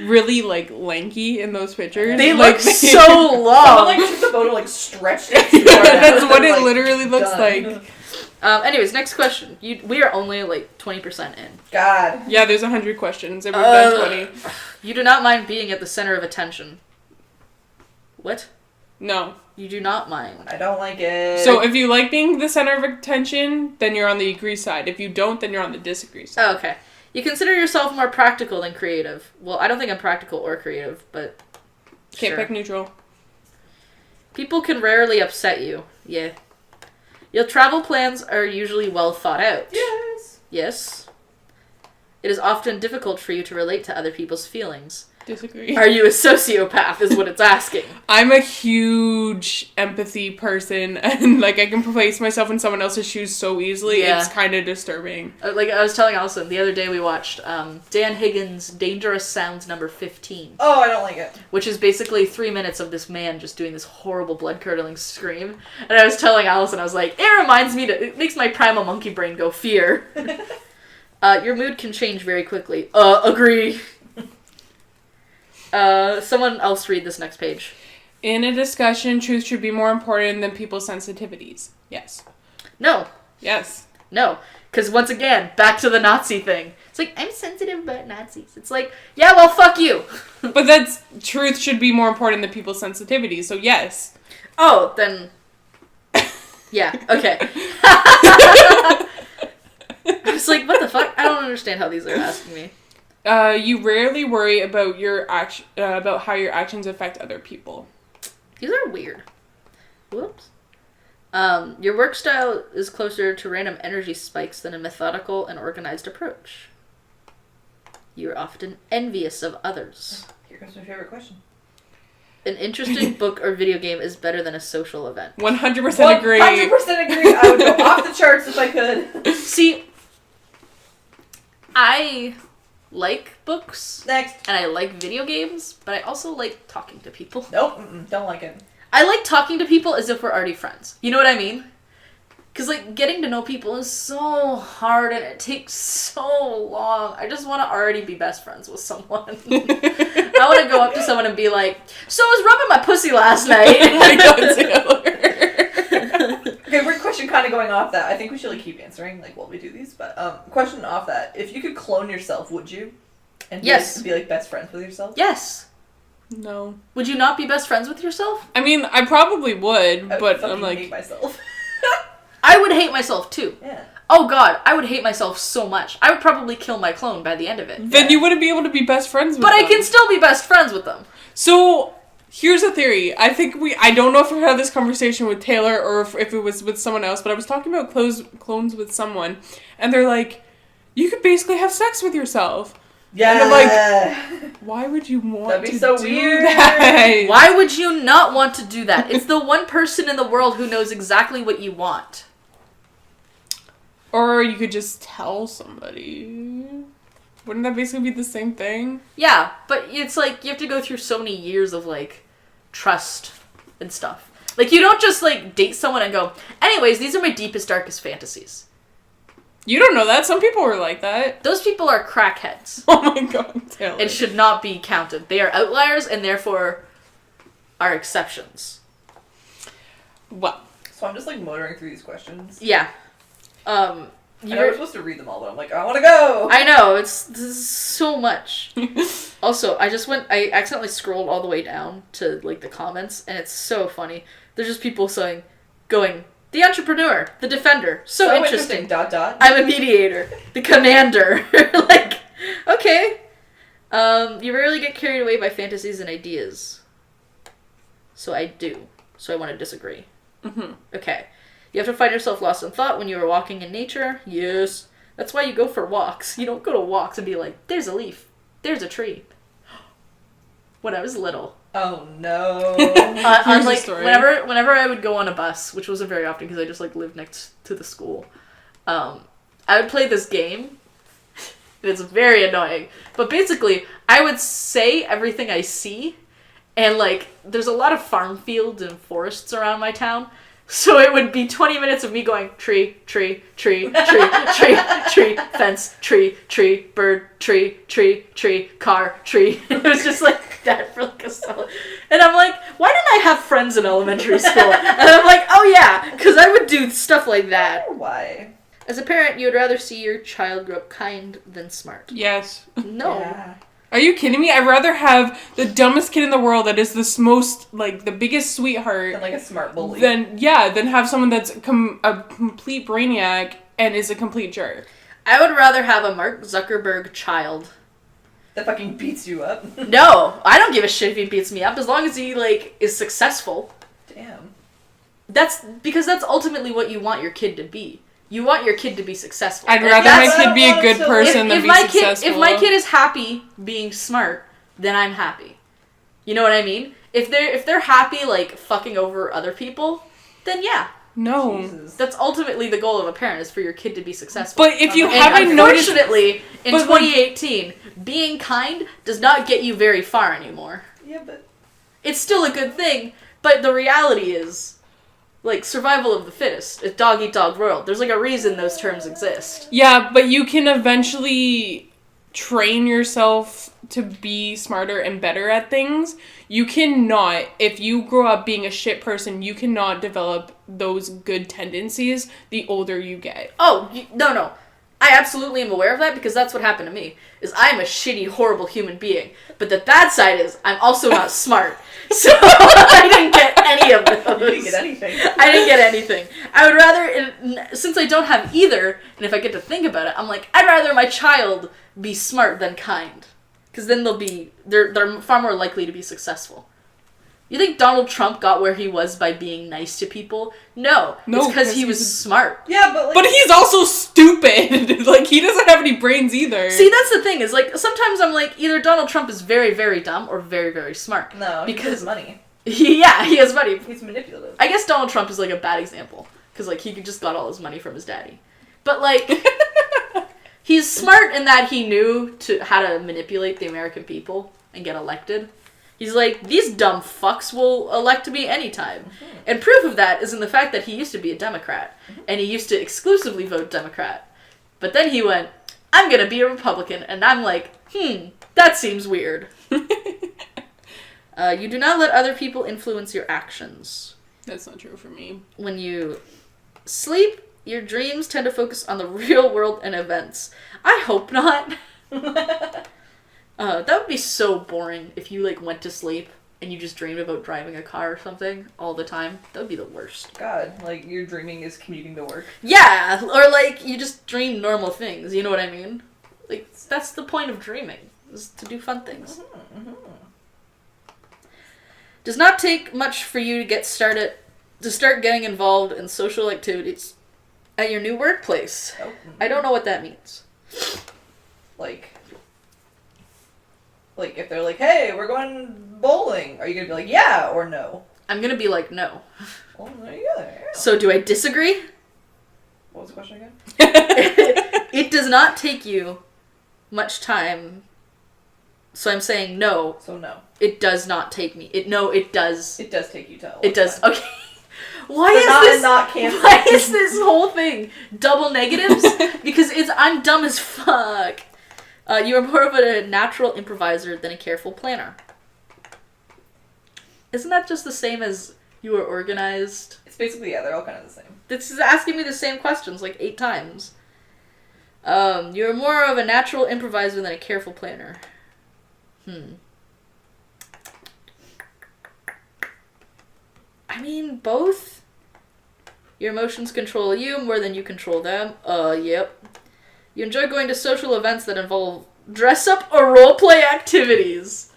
really, like, lanky in those pictures. They like, look so long. Someone, like, took the photo, like, stretched it. That's what it literally looks like. Anyways, next question. We are only, like, 20% in. God. Yeah, there's 100 questions, and we've done 20. You do not mind being at the center of attention. What? No. You do not mind. I don't like it. So if you like being the center of attention, then you're on the agree side. If you don't, then you're on the disagree side. Oh, okay. You consider yourself more practical than creative. Well, I don't think I'm practical or creative, but Can't sure. pick neutral. People can rarely upset you. Yeah. Your travel plans are usually well thought out. Yes. Yes. It is often difficult for you to relate to other people's feelings. Disagree. Are you a sociopath is what it's asking. I'm a huge empathy person, and, like, I can place myself in someone else's shoes so easily. Yeah. It's kind of disturbing. Like, I was telling Allison, the other day we watched Dan Higgins' Dangerous Sounds number 15. Oh, I don't like it. Which is basically 3 minutes of this man just doing this horrible blood-curdling scream. And I was telling Allison, I was like, it makes my primal monkey brain go fear. Your mood can change very quickly. Agree. Someone else read this next page. In a discussion, truth should be more important than people's sensitivities. Yes. No. Yes. No. Because once again, back to the Nazi thing. It's like, I'm sensitive about Nazis. It's like, yeah, well, fuck you. But that's, truth should be more important than people's sensitivities, so yes. Oh, then, yeah, okay. I was like, what the fuck? I don't understand how these are asking me. You rarely worry about about how your actions affect other people. These are weird. Whoops. Your work style is closer to random energy spikes than a methodical and organized approach. You're often envious of others. Here comes my favorite question. An interesting book or video game is better than a social event. 100% agree. 100% agree. I would go off the charts if I could. See, I like books. Next. And I like video games, but I also like talking to people. Nope. Don't like it. I like talking to people as if we're already friends. You know what I mean? Because, like, getting to know people is so hard and it takes so long. I just want to already be best friends with someone. I want to go up to someone and be like, so I was rubbing my pussy last night. Oh my God, Taylor. Okay, weird question kind of going off that. I think we should, like, keep answering, like, while we do these. But, question off that. If you could clone yourself, would you? And yes. Be, like, best friends with yourself? Yes. No. Would you not be best friends with yourself? I mean, I probably would, but I'm like... hate myself. I would hate myself, too. Yeah. Oh, God, I would hate myself so much. I would probably kill my clone by the end of it. Then you wouldn't be able to be best friends with them. But I can still be best friends with them. So, here's a theory. I don't know if I had this conversation with Taylor or if it was with someone else, but I was talking about clones with someone, and they're like, you could basically have sex with yourself. Yeah. And I'm like, why would you want That'd be so do weird. that? Why would you not want to do that? It's the one person in the world who knows exactly what you want. Or you could just tell somebody. Wouldn't that basically be the same thing? Yeah, but it's like you have to go through so many years of like trust and stuff. Like you don't just like date someone and go, anyways, these are my deepest, darkest fantasies. You don't know that. Some people are like that. Those people are crackheads. Oh my god, Taylor. And should not be counted. They are outliers and therefore are exceptions. Well. So I'm just like motoring through these questions. Yeah. I was supposed to read them all, but I'm like, I want to go! I know, this is so much. Also, I accidentally scrolled all the way down to, like, the comments, and it's so funny. There's just people going, the entrepreneur, the defender, so interesting. ... I'm a mediator, the commander. Like, okay. You rarely get carried away by fantasies and ideas. So I do. So I want to disagree. Mm-hmm. Okay. You have to find yourself lost in thought when you are walking in nature. Yes. That's why you go for walks. You don't go to walks and be like, there's a leaf. There's a tree. When I was little. Oh no. On like, whenever I would go on a bus, which wasn't very often because I just like lived next to the school, I would play this game. It's very annoying. But basically, I would say everything I see, and like, there's a lot of farm fields and forests around my town. So it would be 20 minutes of me going, tree, tree, tree, tree, tree, tree, fence, tree, tree, bird, tree, tree, tree, car, tree. It was just like that for like a solid... And I'm like, why didn't I have friends in elementary school? And I'm like, oh yeah, because I would do stuff like that. Why? As a parent, you would rather see your child grow up kind than smart. Yes. No. Yeah. Are you kidding me? I'd rather have the dumbest kid in the world that is the most, like, the biggest sweetheart. And like a smart bully. Than have someone that's a complete brainiac and is a complete jerk. I would rather have a Mark Zuckerberg child. That fucking beats you up. No, I don't give a shit if he beats me up as long as he, like, is successful. Damn. That's because that's ultimately what you want your kid to be. You want your kid to be successful. I'd rather my kid be a good person than be successful. If my kid is happy being smart, then I'm happy. You know what I mean? If they're happy like fucking over other people, then yeah. No. Jesus. That's ultimately the goal of a parent, is for your kid to be successful. But if you haven't noticed... Unfortunately, in 2018, being kind does not get you very far anymore. Yeah, but... It's still a good thing, but the reality is... Like, survival of the fittest. It's dog-eat-dog world. There's, like, a reason those terms exist. Yeah, but you can eventually train yourself to be smarter and better at things. You cannot, if you grow up being a shit person, you cannot develop those good tendencies the older you get. Oh, no. I absolutely am aware of that because that's what happened to me. Is I'm a shitty, horrible human being. But the bad side is I'm also not smart. So I didn't get any of those. You didn't get anything. I didn't get anything. I would rather, since I don't have either, and if I get to think about it, I'm like, I'd rather my child be smart than kind. Because then they're far more likely to be successful. You think Donald Trump got where he was by being nice to people? No, it's because he was smart. Yeah, but like... But he's also stupid. Like, he doesn't have any brains either. See, that's the thing, is like, sometimes I'm like, either Donald Trump is very, very dumb or very, very smart. No, because he has money. He has money. He's manipulative. I guess Donald Trump is like a bad example. Because like, he just got all his money from his daddy. But like... He's smart in that he knew how to manipulate the American people and get elected. He's like, these dumb fucks will elect me anytime. Mm-hmm. And proof of that is in the fact that he used to be a Democrat. Mm-hmm. And he used to exclusively vote Democrat. But then he went, I'm gonna be a Republican. And I'm like, that seems weird. You do not let other people influence your actions. That's not true for me. When you sleep, your dreams tend to focus on the real world and events. I hope not. That would be so boring if you, like, went to sleep and you just dreamed about driving a car or something all the time. That would be the worst. God, like, your dreaming is commuting to work. Yeah, or, like, you just dream normal things, you know what I mean? Like, that's the point of dreaming, is to do fun things. Mm-hmm. Does not take much for you to start getting involved in social activities at your new workplace. Oh. I don't know what that means. Like if they're like, hey, we're going bowling, are you gonna be like, yeah or no? I'm gonna be like, no. Well, there you go. So do I disagree? What was the question again? It does not take you much time. So I'm saying no. So no. It does not take me. It does. It does take you to. It does. Time. Okay. Why is this whole thing double negatives? Because I'm dumb as fuck. You are more of a natural improviser than a careful planner. Isn't that just the same as you are organized? It's basically, yeah, they're all kind of the same. This is asking me the same questions like 8 times. You're more of a natural improviser than a careful planner. I mean, both. Your emotions control you more than you control them. Yep. You enjoy going to social events that involve dress-up or role-play activities.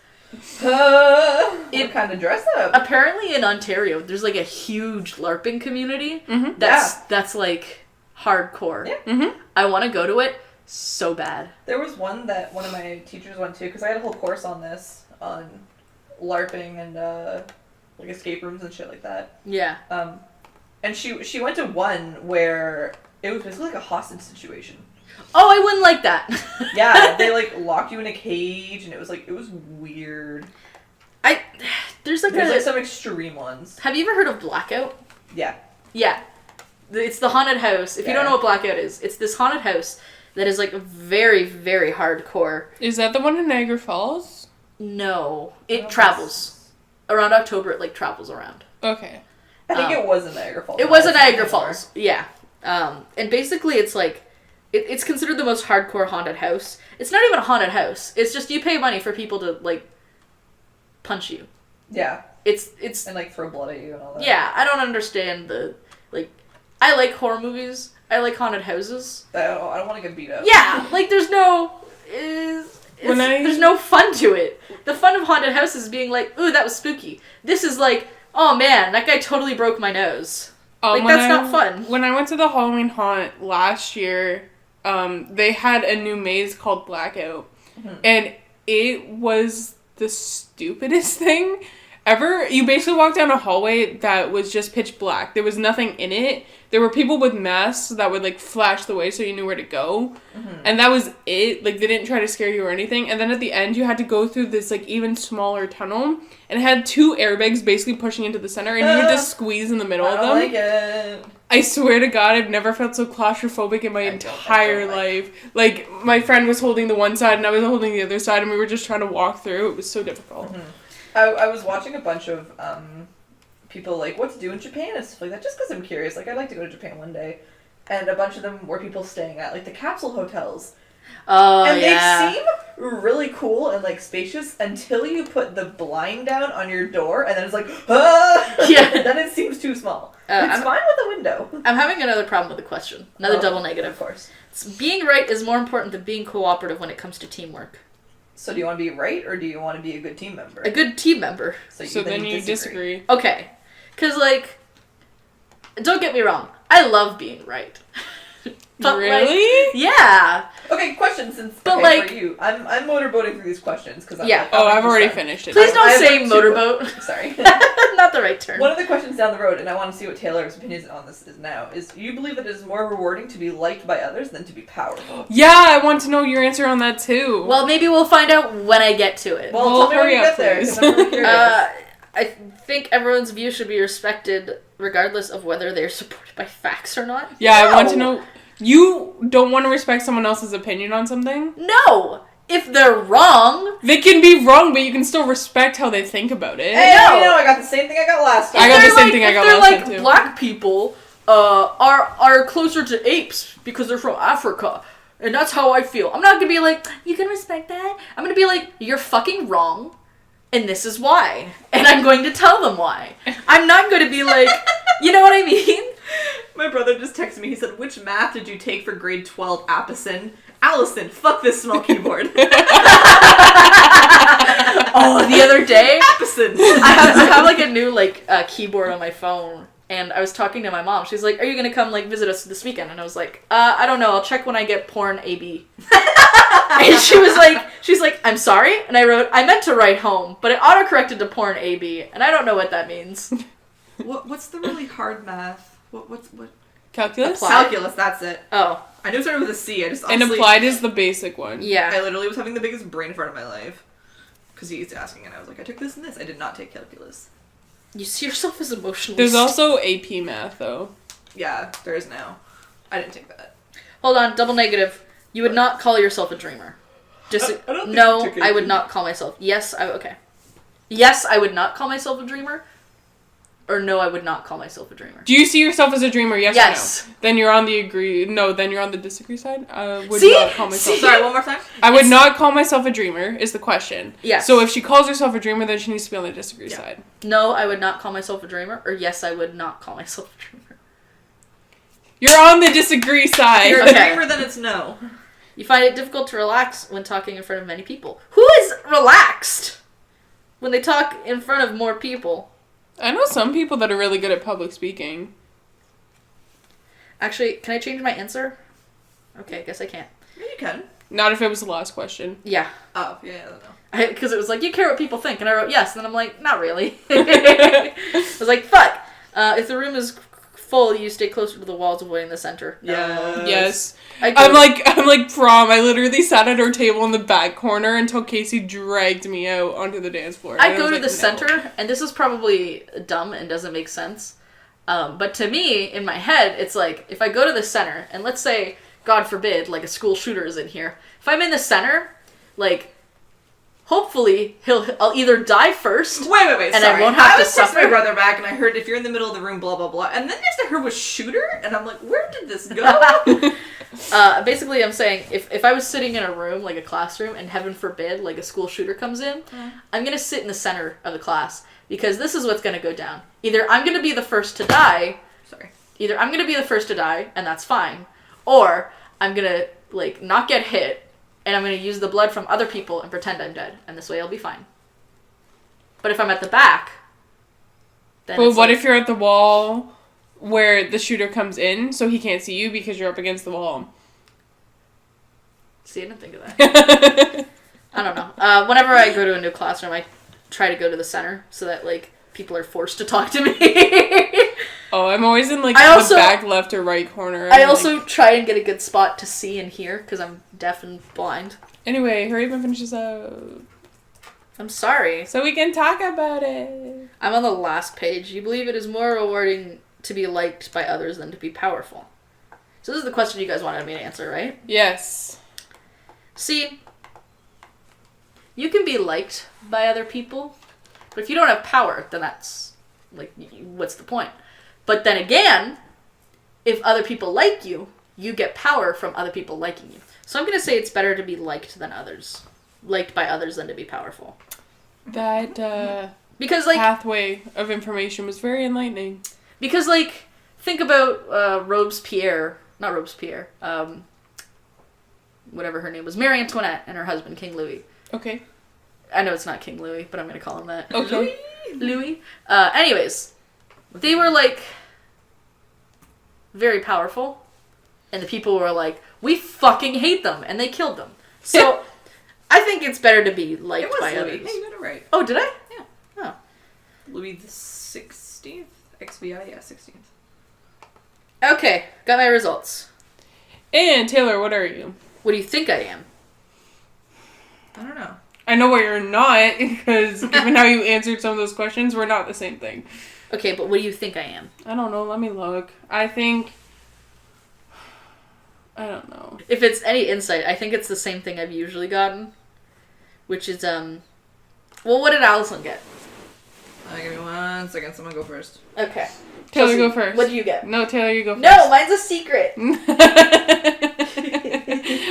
What kind of dress up? Apparently in Ontario, there's like a huge LARPing community. Mm-hmm. That's like hardcore. Yeah. Mm-hmm. I want to go to it so bad. There was one that one of my teachers went to, because I had a whole course on this, on LARPing and like escape rooms and shit like that. Yeah. And she went to one where it was basically like a hostage situation. Oh, I wouldn't like that. Yeah, they like locked you in a cage, and it was weird. There's There's some extreme ones. Have you ever heard of Blackout? Yeah. Yeah. It's the haunted house. If you don't know what Blackout is, it's this haunted house that is like very, very hardcore. Is that the one in Niagara Falls? No. It travels. Around October, it like travels around. Okay. I think it was in Niagara Falls. It was in Niagara Falls. Yeah. And basically it's like, it's considered the most hardcore haunted house. It's not even a haunted house. It's just you pay money for people to like punch you. Yeah. It's and like throw blood at you and all that. Yeah, I don't understand I like horror movies. I like haunted houses. I don't want to get beat up. Yeah, like there's no there's no fun to it. The fun of haunted houses is being like, ooh, that was spooky. This is like, oh man, that guy totally broke my nose. Like that's not fun. When I went to the Halloween haunt last year, they had a new maze called Blackout, and it was the stupidest thing ever. You basically walked down a hallway that was just pitch black. There was nothing in it. There were people with masks that would like flash the way so you knew where to go, and that was it. Like they didn't try to scare you or anything. And then at the end, you had to go through this like even smaller tunnel, and it had 2 airbags basically pushing into the center, and you would just squeeze in the middle of them. I like it. I swear to God, I've never felt so claustrophobic in my entire life. Like, my friend was holding the one side and I was holding the other side, and we were just trying to walk through. It was so difficult. I was watching a bunch of people like what to do in Japan and stuff like that, just because I'm curious. Like, I'd like to go to Japan one day. And a bunch of them were people staying at, like, the capsule hotels. Oh, and yeah. they seem really cool and, like, spacious until you put the blind down on your door, and then it's like, ah! Yeah. Then it seems too small. It's fine with the window. I'm having another problem with the question. Another double negative. Of course. Being right is more important than being cooperative when it comes to teamwork. So do you want to be right, or do you want to be a good team member? A good team member. So then you disagree. Okay. Because, like, don't get me wrong. I love being right. But, really? Like, yeah. Okay, question but like, like, for you. I'm motorboating through these questions because yeah. Like, I've already finished it. Please don't say motorboat. Sorry. Not the right term. One of the questions down the road, and I want to see what Taylor's opinion on this is now, is you believe that it is more rewarding to be liked by others than to be powerful? Yeah, I want to know your answer on that too. Well, maybe we'll find out when I get to it. Well, tell me when you get there, because I'm really curious. I think everyone's view should be respected regardless of whether they're supported by facts or not. Yeah, No. I want to know. You don't want to respect someone else's opinion on something? No! If they're wrong... They can be wrong, but you can still respect how they think about it. Hey, No. you know, I got the same thing I got last time. I got the same thing I got last time, too. If they're like, black people are closer to apes because they're from Africa, and that's how I feel. I'm not gonna be like, you can respect that? I'm gonna be like, you're fucking wrong, and this is why. And I'm going to tell them why. I'm not going to be like, you know what I mean? My brother just texted me. He said, "Which math did you take for grade 12, Appison?" Allison, fuck this small keyboard. Oh, the other day, Appison. I have like a new like keyboard on my phone, and I was talking to my mom. She's like, "Are you gonna come like visit us this weekend?" And I was like, "I don't know. I'll check when I get porn AB." And she's like, "I'm sorry," and I wrote, "I meant to write home, but it autocorrected to porn AB, and I don't know what that means." What's the really hard math? What? Calculus? Applied? Calculus, that's it. Oh. I knew it started with a C. I just And honestly... applied is the basic one. Yeah. I literally was having the biggest brain fart of my life. Because he was asking, and I was like, I took this and this. I did not take calculus. You see yourself as emotionally... There's also AP math, though. Yeah, there is now. I didn't take that. Hold on, double negative. You would not call yourself a dreamer. Just I don't think no, you took I would AP. not call myself. Yes, okay. Yes, I would not call myself a dreamer. Or no, I would not call myself a dreamer. Do you see yourself as a dreamer, yes, Yes. or no? Then you're on the agree... No, then you're on the disagree side. Would See? not call myself... See? Sorry, one more time? I would not call myself a dreamer, is the question. Yes. So if she calls herself a dreamer, then she needs to be on the disagree Yeah. side. No, I would not call myself a dreamer. Or yes, I would not call myself a dreamer. You're on the disagree side. If you're Okay. a dreamer, then it's no. You find it difficult to relax when talking in front of many people. Who is relaxed when they talk in front of more people? I know some people that are really good at public speaking. Actually, can I change my answer? Okay, I guess I can't. Yeah, you can. Not if it was the last question. Yeah. Oh, yeah, I don't know. Because it was like, you care what people think. And I wrote yes. And then I'm like, not really. I was like, fuck. If the room is full, you stay closer to the walls, avoiding the center. No. Yes. I'm I'm like prom. I literally sat at our table in the back corner until Casey dragged me out onto the dance floor. I And go was to like, the no. center, and this is probably dumb and doesn't make sense. But to me, in my head, it's like, if I go to the center, and let's say, God forbid, like a school shooter is in here. If I'm in the center, like, hopefully, I'll either die first. Wait, And sorry. I won't have to was texting suffer. my brother back, and I heard if you're in the middle of the room, blah, blah, blah. And then next I heard was shooter, and I'm like, where did this go? Basically, I'm saying, if I was sitting in a room, like a classroom, and heaven forbid, like a school shooter comes in, I'm going to sit in the center of the class, because this is what's going to go down. Either I'm going to be the first to die, and that's fine, or I'm going to, like, not get hit, and I'm going to use the blood from other people and pretend I'm dead, and this way I'll be fine. But if I'm at the back, then But it's what like, if you're at the wall where the shooter comes in so he can't see you because you're up against the wall? See, I didn't think of that. I don't know. Whenever I go to a new classroom, I try to go to the center so that, like, people are forced to talk to me. Oh, I'm always in, like, I also- the back left or right corner. I and, also like... try and get a good spot to see and hear because I'm deaf and blind. Anyway, hurry up and finish this up. I'm sorry. So we can talk about it. I'm on the last page. You believe it is more rewarding to be liked by others than to be powerful. So this is the question you guys wanted me to answer, right? Yes. See, you can be liked by other people, but if you don't have power, then that's, like, what's the point? But then again, if other people like you, you get power from other people liking you. So I'm going to say it's better to be liked than others. Liked by others than to be powerful. That Because, like, pathway of information was very enlightening. because, like, think about Robespierre, not Robespierre, whatever her name was, Marie Antoinette and her husband, King Louis. Okay. I know it's not King Louis, but I'm going to call him that. Okay. Louis. Anyways, they were, like, very powerful, and the people were like, we fucking hate them, and they killed them. So, I think it's better to be liked It was by Louis. others. Hey, you got it right. Oh, did I? Yeah. Oh. Louis the 16th? XVI, yeah, 16th. Okay, got my results. And Taylor, what are you? What do you think I am? I don't know. I know what you're not, because given how you answered some of those questions, we're not the same thing. Okay, but what do you think I am? I don't know. Let me look. I think... I don't know. If it's any insight, I think it's the same thing I've usually gotten. Which is, well, what did Allison get? Give me 1 second. Someone go first. Okay. Taylor, Chelsea, go first. What do you get? No, Taylor, you go first. No, mine's a secret.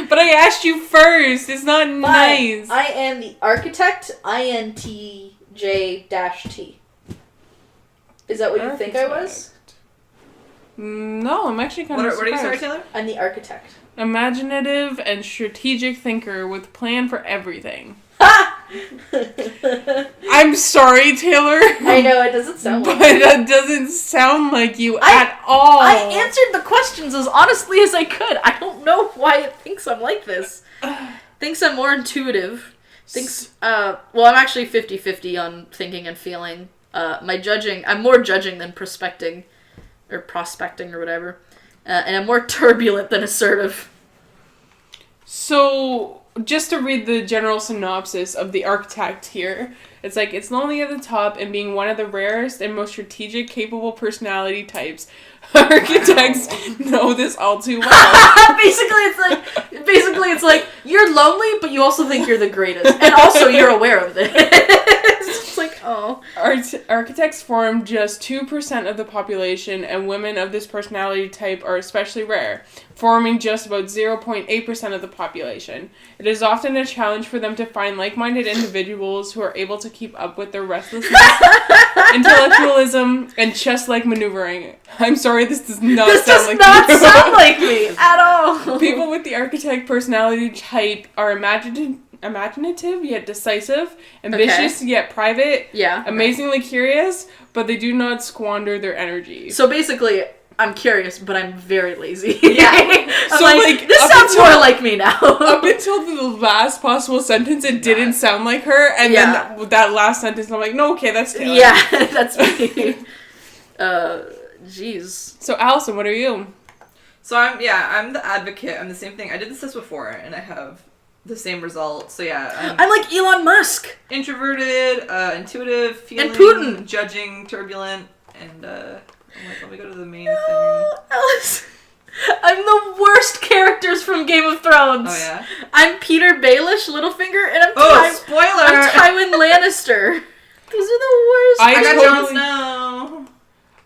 But I asked you first. It's not nice. I am the architect, INTJ-T. Is that what you think I was? No, I'm actually kind What of are you, sorry, surprised. Taylor? I'm the architect. Imaginative and strategic thinker with plan for everything. I'm sorry, Taylor. I know, it doesn't sound But like that doesn't sound like you at all. I answered the questions as honestly as I could. I don't know why it thinks I'm like this. Thinks I'm more intuitive. Thinks, well, I'm actually 50-50 on thinking and feeling. I'm more judging than prospecting or whatever. and I'm more turbulent than assertive. So, just to read the general synopsis of the architect here, it's like, it's lonely at the top and being one of the rarest and most strategic, capable personality types. Architects know this all too well. Basically, it's like, you're lonely, but you also think you're the greatest. And also, you're aware of this. It's like, oh. Architects form just 2% of the population, and women of this personality type are especially rare, forming just about 0.8% of the population. It is often a challenge for them to find like-minded individuals who are able to keep up with their restlessness, intellectualism, and chess-like maneuvering. I'm sorry, this does not sound like me at all. People with the architect personality type are imaginative yet decisive, ambitious yet private, amazingly curious, but they do not squander their energy. So basically, I'm curious, but I'm very lazy. Yeah. So like this sounds more like me now. Up until the last possible sentence, it didn't sound like her, and then that last sentence, I'm like, no, okay, that's Taylor. Yeah, that's me. Jeez. So Allison, what are you? So I'm the advocate. I'm the same thing. I did this test before, and I have the same result. So yeah, I'm like Elon Musk. Introverted, intuitive, feeling, and Putin, judging, turbulent, and let me go to the main thing. Alice, I'm the worst characters from Game of Thrones. Oh yeah. I'm Peter Baelish, Littlefinger, and spoiler! I'm Tywin Lannister. Those are the worst. I got Jon Snow.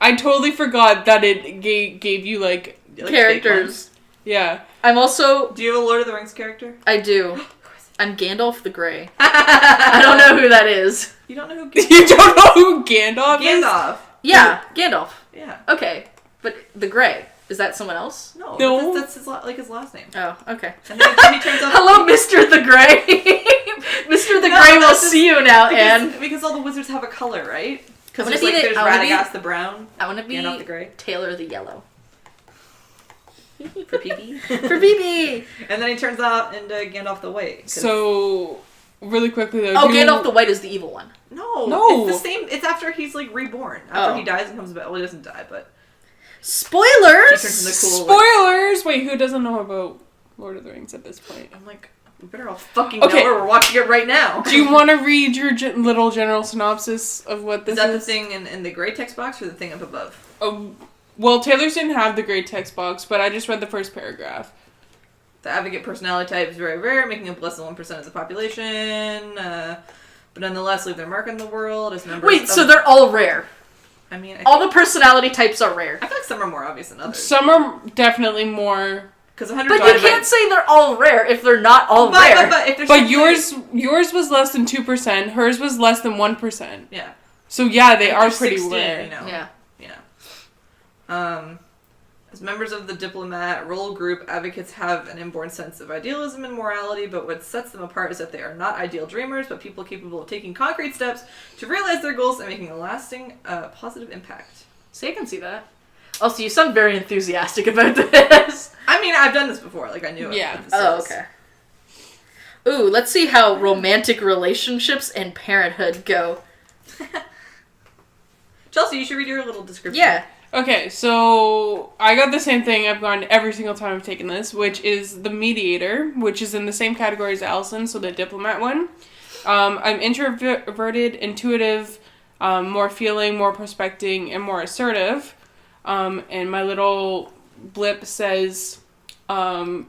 I totally forgot that it gave you like characters. Yeah. I'm also. Do you have a Lord of the Rings character? I do. I'm Gandalf the Grey. I don't know who that is. You don't know who You don't know who Gandalf is? Gandalf. Yeah, Gandalf. Yeah. Okay, but the Grey, is that someone else? No. That's his last name. Oh, okay. And then he turns out. Hello, Mr. the Grey. Mr. the Grey will see you now, Anne. Because all the wizards have a color, right? Because there's Radagast the brown. I want to be Gandalf the Grey. Taylor the yellow. For PB. For PB. And then he turns out into Gandalf the White. So, really quickly though. Gandalf the White is the evil one. No. It's the same. It's after he's like reborn. After he dies and comes back. Well, he doesn't die, but. Spoilers! He turns into cool. Spoilers! Wait, who doesn't know about Lord of the Rings at this point? I'm like, we better all fucking know, or we're watching it right now. Do you want to read your little general synopsis of what this is? Is that the thing in the gray text box or the thing up above? Well, Taylor's didn't have the gray text box, but I just read the first paragraph. The advocate personality type is very rare, making up less than 1% of the population, but nonetheless leave their mark in the world as members Wait, so they're all rare? I mean, all the personality types are rare. I feel like some are more obvious than others. Some are definitely more... But you can't say they're all rare if they're not all rare. But yours was less than 2%, hers was less than 1%. Yeah. So yeah, they are pretty 16, rare. You know? Yeah. As members of the diplomat role group, advocates have an inborn sense of idealism and morality, but what sets them apart is that they are not ideal dreamers, but people capable of taking concrete steps to realize their goals and making a lasting, positive impact. So I can see that. Also, you sound very enthusiastic about this. I mean, I've done this before. Like, I knew it. Yeah. Oh, okay. Ooh, let's see how romantic relationships and parenthood go. Chelsea, you should read your little description. Yeah. Okay, so I got the same thing I've gotten every single time I've taken this, which is the mediator, which is in the same category as Allison, so the diplomat one. I'm introverted, intuitive, more feeling, more prospecting, and more assertive. And my little blip says,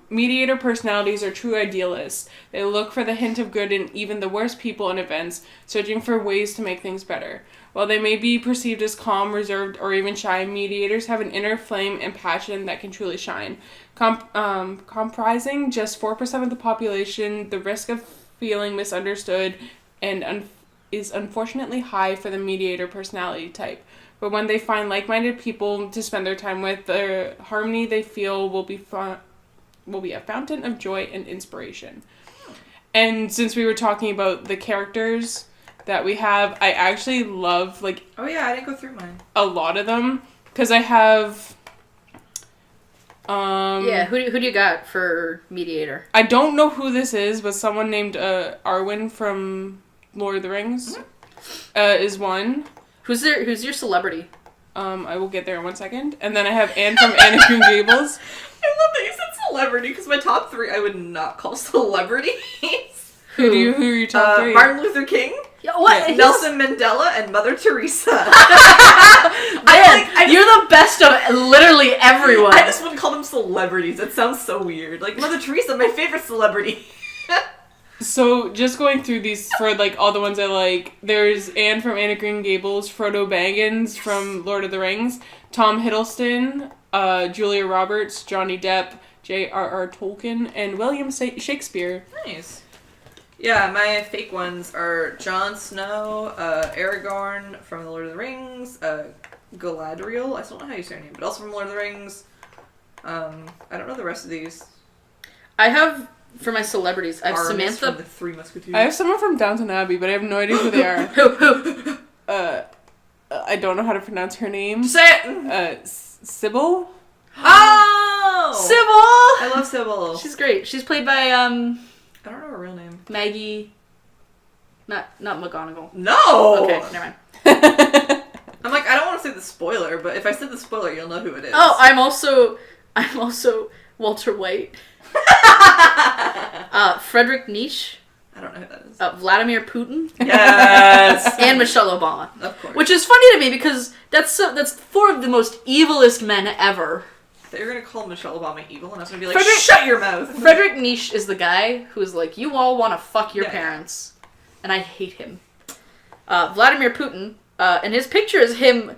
mediator personalities are true idealists. They look for the hint of good in even the worst people and events, searching for ways to make things better. While they may be perceived as calm, reserved, or even shy, mediators have an inner flame and passion that can truly shine. Comprising just 4% of the population, the risk of feeling misunderstood is unfortunately high for the mediator personality type. But when they find like-minded people to spend their time with, the harmony they feel will be a fountain of joy and inspiration. And since we were talking about the characters that we have, I actually love, like... Oh yeah, I didn't go through mine. A lot of them. Because I have... yeah, who do you got for mediator? I don't know who this is, but someone named Arwen from Lord of the Rings is one. Who's your celebrity? I will get there in 1 second. And then I have Anne from Anne of Green Gables. I love that you said celebrity, because my top 3 I would not call celebrities. Who are your top 3? Martin Luther King, What? Yeah. Nelson Mandela, and Mother Teresa. You're the best of literally everyone. I just wouldn't call them celebrities. It sounds so weird. Like, Mother Teresa, my favorite celebrity. So, just going through these for, like, all the ones I like. There's Anne from Anne of Green Gables, Frodo Baggins from Lord of the Rings, Tom Hiddleston, Julia Roberts, Johnny Depp, J.R.R. Tolkien, and William Shakespeare. Nice. Yeah, my fake ones are Jon Snow, Aragorn from The Lord of the Rings, Galadriel, I still don't know how you say her name, but also from Lord of the Rings. I don't know the rest of these. I have, for my celebrities, I have Aramis Samantha. from The Three Musketeers. I have someone from Downton Abbey, but I have no idea who they are. Who? I don't know how to pronounce her name. Say it! Sybil? Oh! Sybil! I love Sybil. She's great. She's played by, I don't know her real name. Maggie. Not McGonagall. No! Okay, never mind. I'm like, I don't want to say the spoiler, but if I said the spoiler, you'll know who it is. Oh, I'm also Walter White. Frederick Nietzsche. I don't know who that is. Vladimir Putin. Yes! And Michelle Obama. Of course. Which is funny to me because that's 4 of the most evilest men ever. They were going to call Michelle Obama evil, and I was going to be like, shut your mouth! Frederick Nietzsche is the guy who's like, you all want to fuck your Yeah. parents. And I hate him. Vladimir Putin, and his picture is him.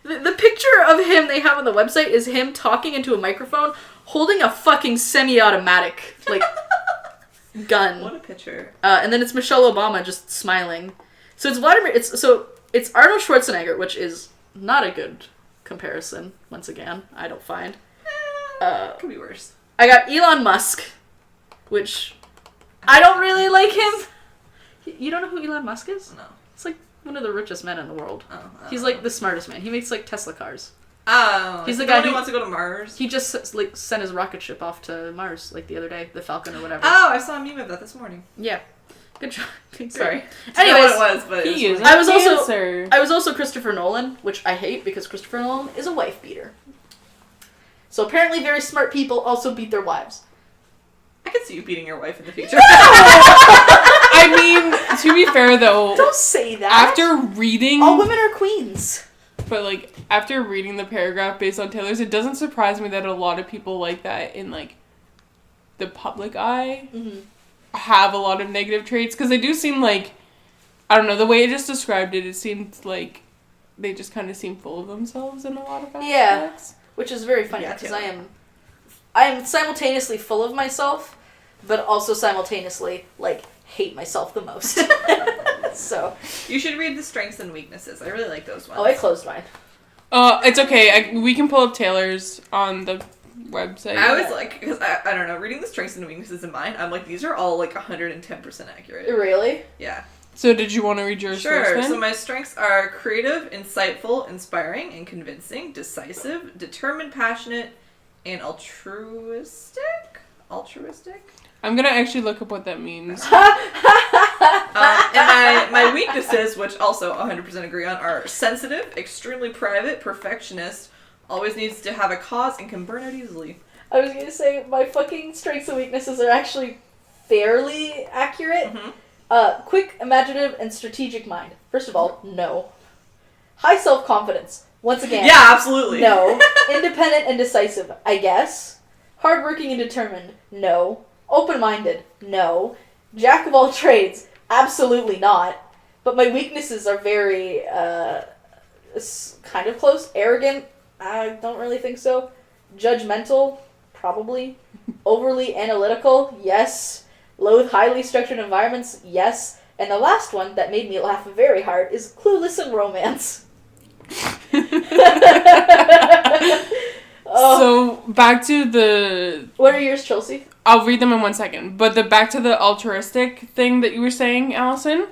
The picture of him they have on the website is him talking into a microphone, holding a fucking semi-automatic, like, gun. What a picture. And then it's Michelle Obama just smiling. So it's it's Arnold Schwarzenegger, which is not a good comparison, once again, I don't find. Could be worse. I got Elon Musk, which I don't really like him. You don't know who Elon Musk is? No. It's like one of the richest men in the world. Oh, He's like the smartest man. He makes like Tesla cars. Oh. He's the guy guy who wants to go to Mars. He just like sent his rocket ship off to Mars like the other day, the Falcon or whatever. Oh, I saw a meme of that this morning. Yeah. Good job. Sorry. Anyways, I don't know what it was, but He is I was also- cancer. I was also Christopher Nolan, which I hate because Christopher Nolan is a wife beater. So apparently very smart people also beat their wives. I could see you beating your wife in the future. I mean, to be fair though, Don't say that. after reading, All women are queens. but like after reading the paragraph based on Taylor's, it doesn't surprise me that a lot of people like that in like the public eye Mm-hmm. have a lot of negative traits because they do seem like, I don't know, the way I just described it, it seemed like they just kind of seem full of themselves in a lot of aspects. Yeah. Which is very funny Yeah, because Taylor. I am simultaneously full of myself, but also simultaneously like hate myself the most. So. You should read the strengths and weaknesses. I really like those ones. Oh, I closed mine. It's okay. We can pull up Taylor's on the website. I was like, because I don't know, reading the strengths and weaknesses in mine, I'm like, these are all like 110% accurate. Really? Yeah. So did you want to read yours first Sure. then? So my strengths are creative, insightful, inspiring, and convincing, decisive, determined, passionate, and altruistic? Altruistic? I'm gonna actually look up what that means. And my weaknesses, which also 100% agree on, are sensitive, extremely private, perfectionist, always needs to have a cause, and can burn out easily. I was gonna say my fucking strengths and weaknesses are actually fairly accurate. Mm-hmm. Quick, imaginative, and strategic mind. First of all, no. High self-confidence. Once again. Yeah, absolutely. No. Independent and decisive, I guess. Hardworking and determined, no. Open-minded, no. Jack of all trades, absolutely not. But my weaknesses are very, kind of close. Arrogant, I don't really think so. Judgmental, probably. Overly analytical, yes. Loathe highly structured environments, yes. And the last one that made me laugh very hard is clueless in romance. So back to the. What are yours, Chelsea? I'll read them in 1 second. But back to the altruistic thing that you were saying, Allison.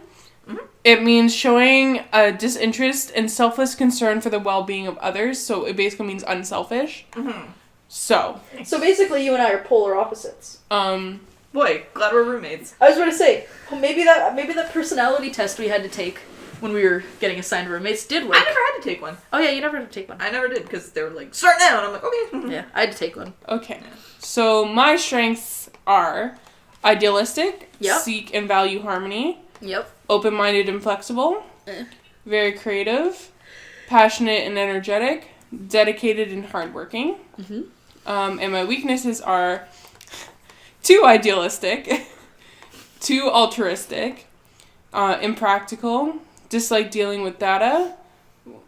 Mm-hmm. It means showing a disinterest and selfless concern for the well-being of others. So it basically means unselfish. Mm-hmm. So basically, you and I are polar opposites. Boy, glad we're roommates. I was going to say, well, maybe that personality test we had to take when we were getting assigned roommates did work. I never had to take one. Oh yeah, you never had to take one. I never did because they were like, start now, and I'm like, okay. Yeah, I had to take one. Okay. So my strengths are idealistic, Yep. seek and value harmony, Yep. open-minded and flexible, very creative, passionate and energetic, dedicated and hardworking. Mm-hmm. And my weaknesses are too idealistic, too altruistic, impractical, dislike dealing with data,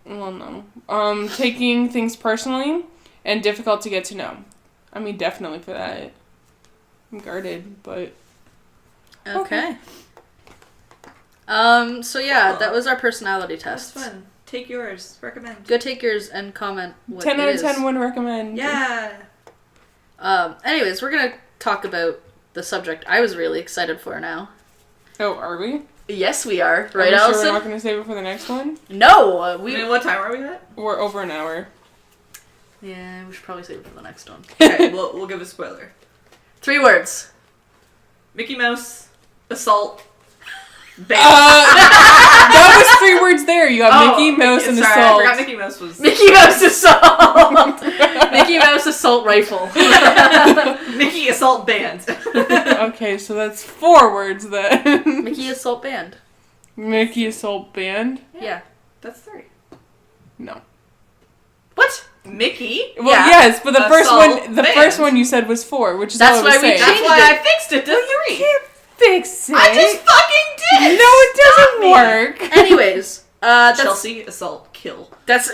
well, no, taking things personally, and difficult to get to know. I mean, definitely for that. I'm guarded, but... Okay. So yeah, that was our personality That's test. fun. Take yours. Recommend. Go take yours and comment what 10 it out of is. 10 would recommend. Yeah. Anyways, we're gonna talk about the subject I was really excited for now. Oh, are we? Yes, we are. Are Right, we sure Allison? we're not going to save it for the next one? No, I mean, what time are we at? We're over an hour. Yeah, we should probably save it for the next one. Okay, we'll give a spoiler. 3 words. Mickey Mouse, assault, band. That was 3 words there. You got Mickey Mouse and sorry, assault. I forgot Mickey Mouse was... Mickey Mouse assault. Mickey Mouse assault rifle. Mickey assault band. Okay, so that's 4 words then. Mickey assault band. Mickey assault band? Yeah. That's 3. No. What? Mickey? Well, Yeah. yes, but the first Assault one, the band. first one you said was 4, which is That's all I was why we saying. changed That's why it. I fixed it to 3. Can't fix it. I just fucking did! No, it Stop doesn't me. work. Anyways, that's Chelsea, assault, kill. that's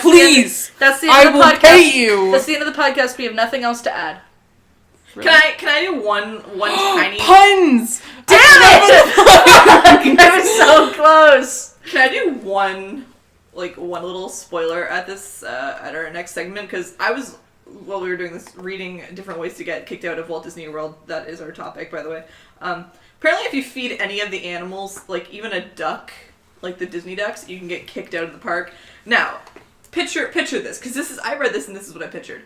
Please. That's the I end of the will podcast. pay you. That's the end of the podcast. We have nothing else to add. Really? Can I do one tiny... Puns! Damn it! I was so close. Can I do one little spoiler at this, at our next segment? Because I was, while we were doing this, reading different ways to get kicked out of Walt Disney World. That is our topic, by the way. Apparently if you feed any of the animals, like even a duck, like the Disney ducks, you can get kicked out of the park. Now, picture this, because I read this and this is what I pictured.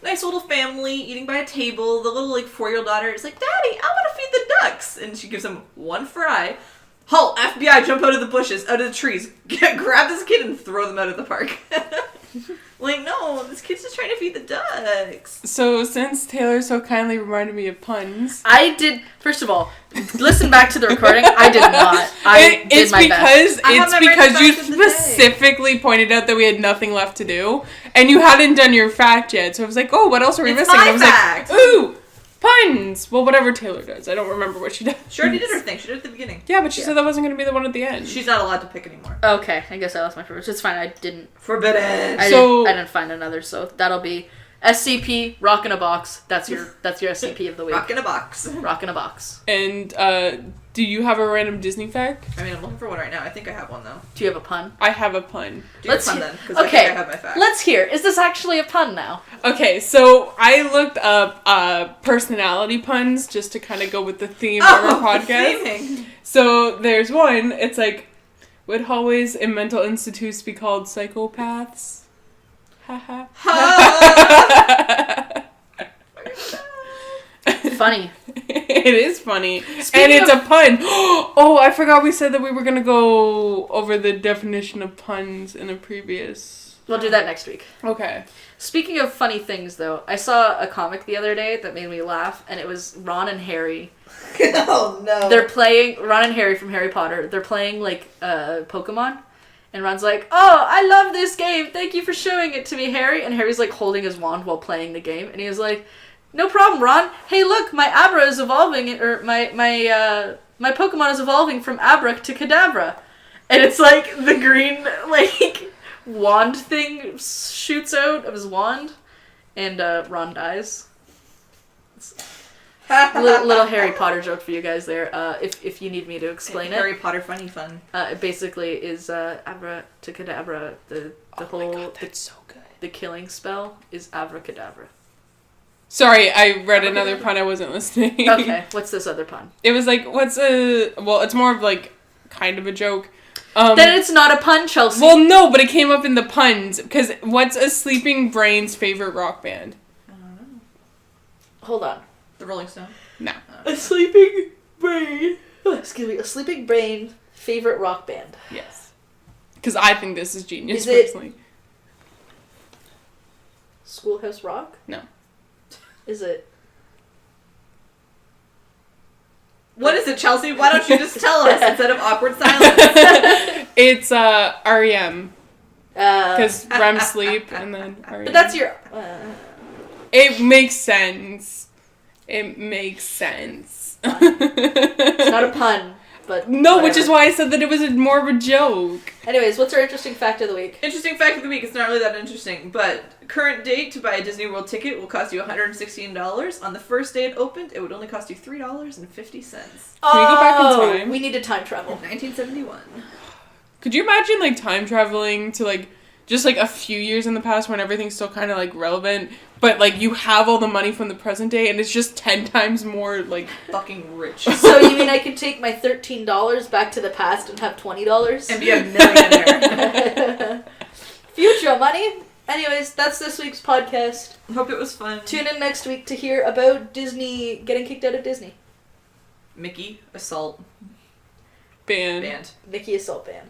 Nice little family eating by a table. The little 4-year-old daughter is like, "Daddy, I want to feed the ducks," and she gives him one fry. Halt! FBI, jump out of the bushes, out of the trees, grab this kid and throw them out of the park. No, this kid's just trying to feed the ducks. So, since Taylor so kindly reminded me of puns... I did. First of all, listen back to the recording. I did not. It's because you facts of the day. specifically pointed out that we had nothing left to do, and you hadn't done your fact yet. So I was like, "Oh, what else are we It's missing?" my And I was fact. like, "Ooh, puns." Well, whatever Taylor does, I don't remember what she does. She already did her thing. She did it at the beginning. Yeah, but she said that wasn't going to be the one at the end. She's not allowed to pick anymore. Okay, I guess I lost my favorites. It's fine. I didn't. Forbidden. I So- didn't find another. So that'll be SCP Rock in a Box. That's your SCP of the week. Rock in a box. Rock in a box. And do you have a random Disney fact? I mean, I'm looking for one right now. I think I have one though. Do you have a pun? I have a pun. Do your Let's pun hear- then, because I okay. think I have my fact. Let's hear. Is this actually a pun now? Okay, so I looked up personality puns just to kind of go with the theme of our podcast. Theming. So there's one. It's like, would hallways in mental institutes be called psychopaths? Haha. Funny. It is funny. Speaking and it's of- a pun. Oh, I forgot we said that we were going to go over the definition of puns in a previous... We'll do that next week. Okay. Speaking of funny things, though, I saw a comic the other day that made me laugh, and it was Ron and Harry. Oh no. They're playing, Ron and Harry from Harry Potter, they're playing, Pokemon. And Ron's like, "Oh, I love this game. Thank you for showing it to me, Harry." And Harry's, holding his wand while playing the game. And he was like, "No problem, Ron. Hey, look, my Abra is evolving, or my Pokemon is evolving from Abra to Kadabra." And it's the green, wand thing shoots out of his wand. And Ron dies. Little Harry Potter joke for you guys there. If you need me to explain Harry Potter funny fun. it basically is Abra to Kadabra. The whole God, that's so good. the killing spell is abracadabra. Sorry, I read another pun. I wasn't listening. Okay, what's this other pun? It was it's more of kind of a joke. Then it's not a pun, Chelsea. Well, no, but it came up in the puns because what's a sleeping brain's favorite rock band? Hold on. The Rolling Stone. No. A sleeping brain. Excuse me. A sleeping brain favorite rock band. Yes. Because I think this is genius, Is it- personally. Schoolhouse Rock? No. Is it? What is it, Chelsea? Why don't you just tell us instead of awkward silence? It's REM. Because But REM sleep and then REM. that's your... It makes sense. It makes sense. it's not a pun, but... No, whatever. which is why I said that it was more of a joke. Anyways, what's our interesting fact of the week? Interesting fact of the week. It's not really that interesting, but current date to buy a Disney World ticket will cost you $116. On the first day it opened, it would only cost you $3.50. Can we go back in time? We need to time travel. 1971. Could you imagine, like, time traveling to, like, just, like, a few years in the past when everything's still kind of, like, relevant, but, like, you have all the money from the present day and it's just 10 times more, like... Fucking rich. So you mean I could take my $13 back to the past and have $20? And be a millionaire. Future money. Anyways, that's this week's podcast. Hope it was fun. Tune in next week to hear about Disney getting kicked out of Disney. Mickey, assault, Band. band. Mickey Assault Band.